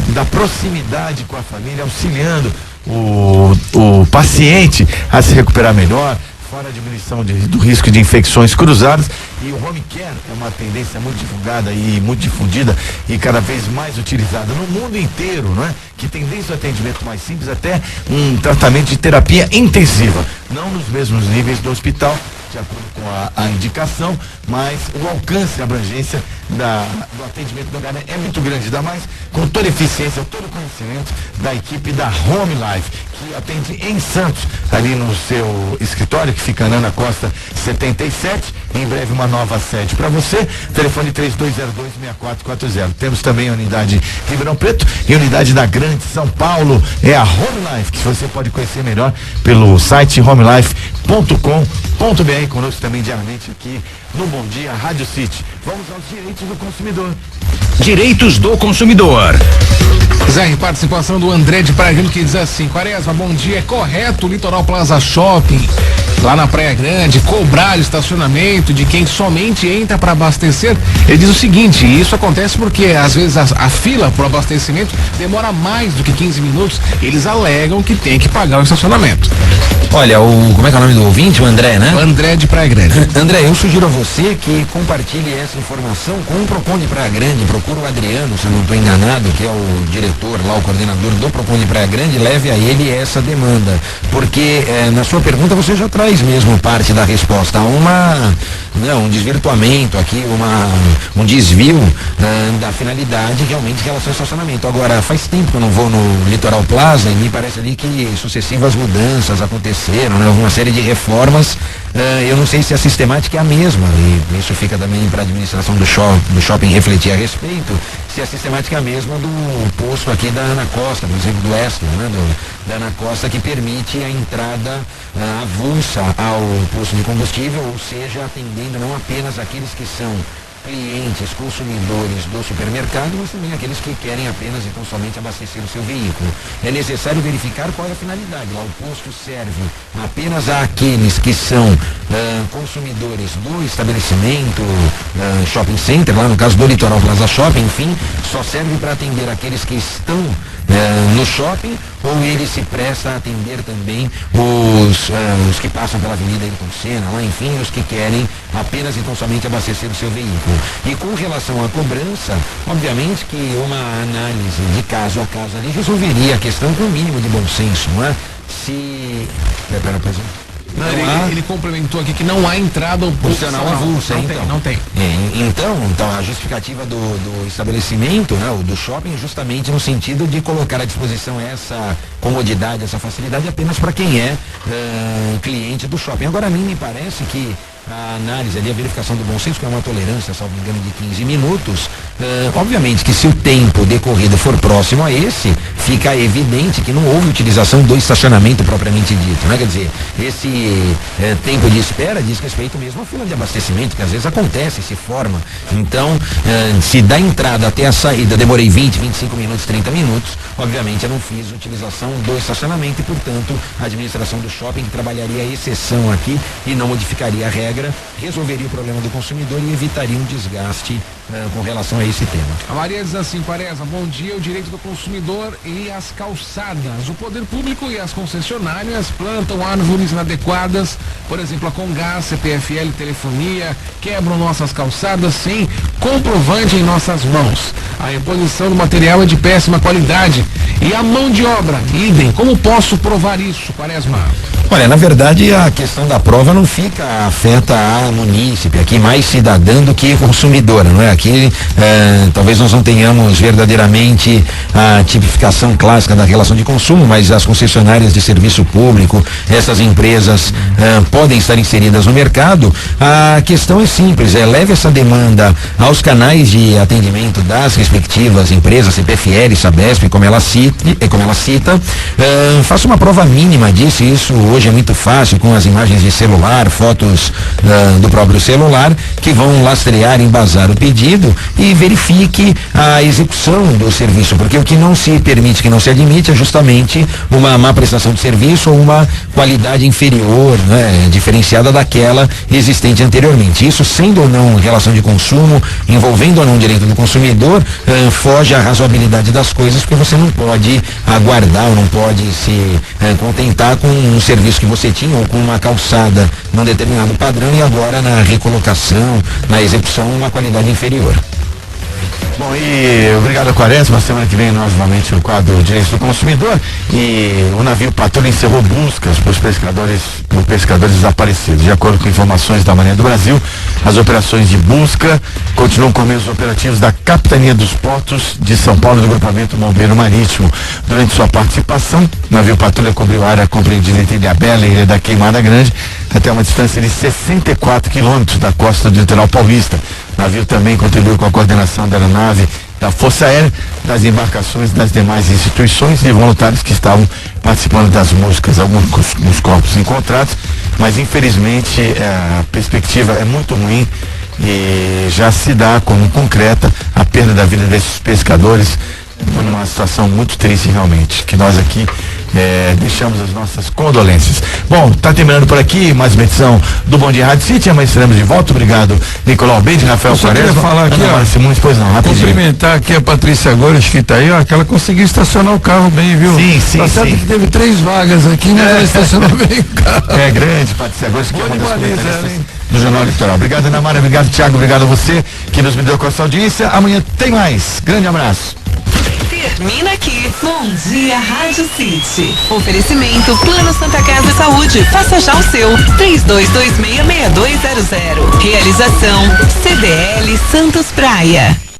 da proximidade com a família, auxiliando o paciente a se recuperar melhor, fora a diminuição do risco de infecções cruzadas. E o home care é uma tendência muito divulgada e muito difundida e cada vez mais utilizada no mundo inteiro, não é? Que tem desde o atendimento mais simples até um tratamento de terapia intensiva, não nos mesmos níveis do hospital, de acordo com a indicação, mas o alcance e a abrangência do atendimento da galera é muito grande, ainda mais com toda a eficiência, todo o conhecimento da equipe da Home Life, que atende em Santos, ali no seu escritório, que fica na Ana Costa 77, em breve uma nova sede para você, telefone 3202-6440. Temos também a unidade Ribeirão Preto e a unidade da Grande São Paulo, é a Home Life, que você pode conhecer melhor pelo site homelife.com.br, conosco também diariamente aqui no Bom Dia Rádio City. Vamos aos direitos do consumidor. Direitos do consumidor. Zé, participação do André de Praia Grande, que diz assim: Quaresma, bom dia, é correto o Litoral Plaza Shopping, lá na Praia Grande, cobrar estacionamento de quem somente entra para abastecer? Ele diz o seguinte: isso acontece porque às vezes a fila para o abastecimento demora mais do que 15 minutos, eles alegam que tem que pagar o estacionamento. Olha, como é que é o nome do ouvinte? O André, né? O André de Praia Grande. André, eu sugiro a você que compartilhe essa informação com o Procon de Praia Grande. Procura o Adriano, se eu não estou enganado, que é o diretor lá, o coordenador do Procon de Praia Grande, leve a ele essa demanda, porque na sua pergunta você já traz mesmo parte da resposta. Há um desvirtuamento aqui, um desvio da finalidade realmente em relação ao estacionamento. Agora, faz tempo que eu não vou no Litoral Plaza e me parece ali que sucessivas mudanças aconteceram, né? Uma série de reformas. Eu não sei se a sistemática é a mesma, e isso fica também para a administração do shopping refletir a respeito, se a sistemática é a mesma do posto aqui da Ana Costa, por exemplo, do Extra, né? Da Ana Costa, que permite a entrada avulsa ao posto de combustível, ou seja, atendendo não apenas aqueles que são clientes, consumidores do supermercado, mas também aqueles que querem apenas, então, somente abastecer o seu veículo. É necessário verificar qual é a finalidade. Lá o posto serve apenas àqueles que são consumidores do estabelecimento, shopping center, lá no caso do Litoral Plaza Shopping, enfim, só serve para atender aqueles que estão no shopping, ou ele se presta a atender também os que passam pela Avenida Ayrton Senna, lá, enfim, os que querem apenas, então, somente abastecer o seu veículo. E com relação à cobrança, obviamente que uma análise de caso a caso ali resolveria a questão com o mínimo de bom senso, não é? Ele complementou aqui que não há entrada opcional avulsa, não tem. Então a justificativa do estabelecimento, né, do shopping, justamente no sentido de colocar à disposição essa comodidade, essa facilidade apenas para quem é cliente do shopping. Agora, a mim me parece que a análise ali, a verificação do bom senso, que é uma tolerância, salvo engano, de 15 minutos, obviamente que se o tempo decorrido for próximo a esse, fica evidente que não houve utilização do estacionamento propriamente dito, né? Quer dizer, esse tempo de espera diz respeito mesmo à fila de abastecimento, que às vezes acontece, se forma. Então, se da entrada até a saída demorei 20, 25 minutos, 30 minutos, obviamente eu não fiz utilização do estacionamento e, portanto, a administração do shopping trabalharia a exceção aqui e não modificaria a regra, resolveria o problema do consumidor e evitaria um desgaste com relação a esse tema. A Maria diz assim: Quaresma, bom dia, o direito do consumidor e as calçadas. O poder público e as concessionárias plantam árvores inadequadas, por exemplo, a Congás, CPFL, telefonia, quebram nossas calçadas sem comprovante em nossas mãos. A reposição do material é de péssima qualidade. E a mão de obra, idem. Como posso provar isso, Quaresma? Olha, na verdade, a questão da prova não afeta a munícipe, aqui mais cidadã do que consumidora, não é? Aqui talvez nós não tenhamos verdadeiramente a tipificação clássica da relação de consumo, mas as concessionárias de serviço público, essas empresas podem estar inseridas no mercado. A questão é simples, leve essa demanda aos canais de atendimento das respectivas empresas, CPFL, Sabesp, como ela cita, cita, faça uma prova mínima disso. Isso hoje é muito fácil com as imagens de celular, fotos do próprio celular, que vão lastrear, embasar o pedido e verifique a execução do serviço, porque o que não se permite, que não se admite, é justamente uma má prestação de serviço ou uma qualidade inferior, né, diferenciada daquela existente anteriormente. Isso, sendo ou não relação de consumo, envolvendo ou não o direito do consumidor, foge à razoabilidade das coisas, porque você não pode aguardar ou não pode se contentar com um serviço que você tinha ou com uma calçada num determinado padrão e agora na recolocação, na execução, uma qualidade inferior. Bom, e obrigado, Quaresma. Semana que vem novamente o quadro Direitos do Consumidor, e o navio Patrulha encerrou buscas por pescadores desaparecidos. De acordo com informações da Marinha do Brasil, as operações de busca continuam com meios operativos da Capitania dos Portos de São Paulo e do Grupamento Bombeiro Marítimo. Durante sua participação, o navio Patrulha cobriu a área compreendida entre Ilhabela e Ilha da Queimada Grande, até uma distância de 64 quilômetros da costa do litoral paulista. O navio também contribuiu com a coordenação da aeronave da Força Aérea, das embarcações das demais instituições e voluntários que estavam participando das buscas. Alguns corpos encontrados, mas infelizmente a perspectiva é muito ruim e já se dá como concreta a perda da vida desses pescadores, numa situação muito triste realmente, que nós aqui deixamos as nossas condolências. Bom, tá terminando por aqui mais uma edição do Bom Dia Rádio City. Amanhã estaremos de volta. Obrigado, Nicolau Bede, Rafael Quaresma. Eu falar aqui, Simões, pois não, rapidinho. Cumprimentar aqui a Patrícia Gomes, que tá aí, ó, que ela conseguiu estacionar o carro bem, viu? Sim, tá certo que teve 3 vagas aqui, mas ela estacionou bem o carro. É grande, Patrícia Gomes, que é uma das comentaristas do Jornal Litoral. Obrigado, Ana Mara, obrigado, Thiago, obrigado a você que nos deu com a sua audiência. Amanhã tem mais. Grande abraço. Termina aqui. Bom Dia Rádio City. Oferecimento Plano Santa Casa de Saúde. Faça já o seu. 32266200. Realização CDL Santos Praia.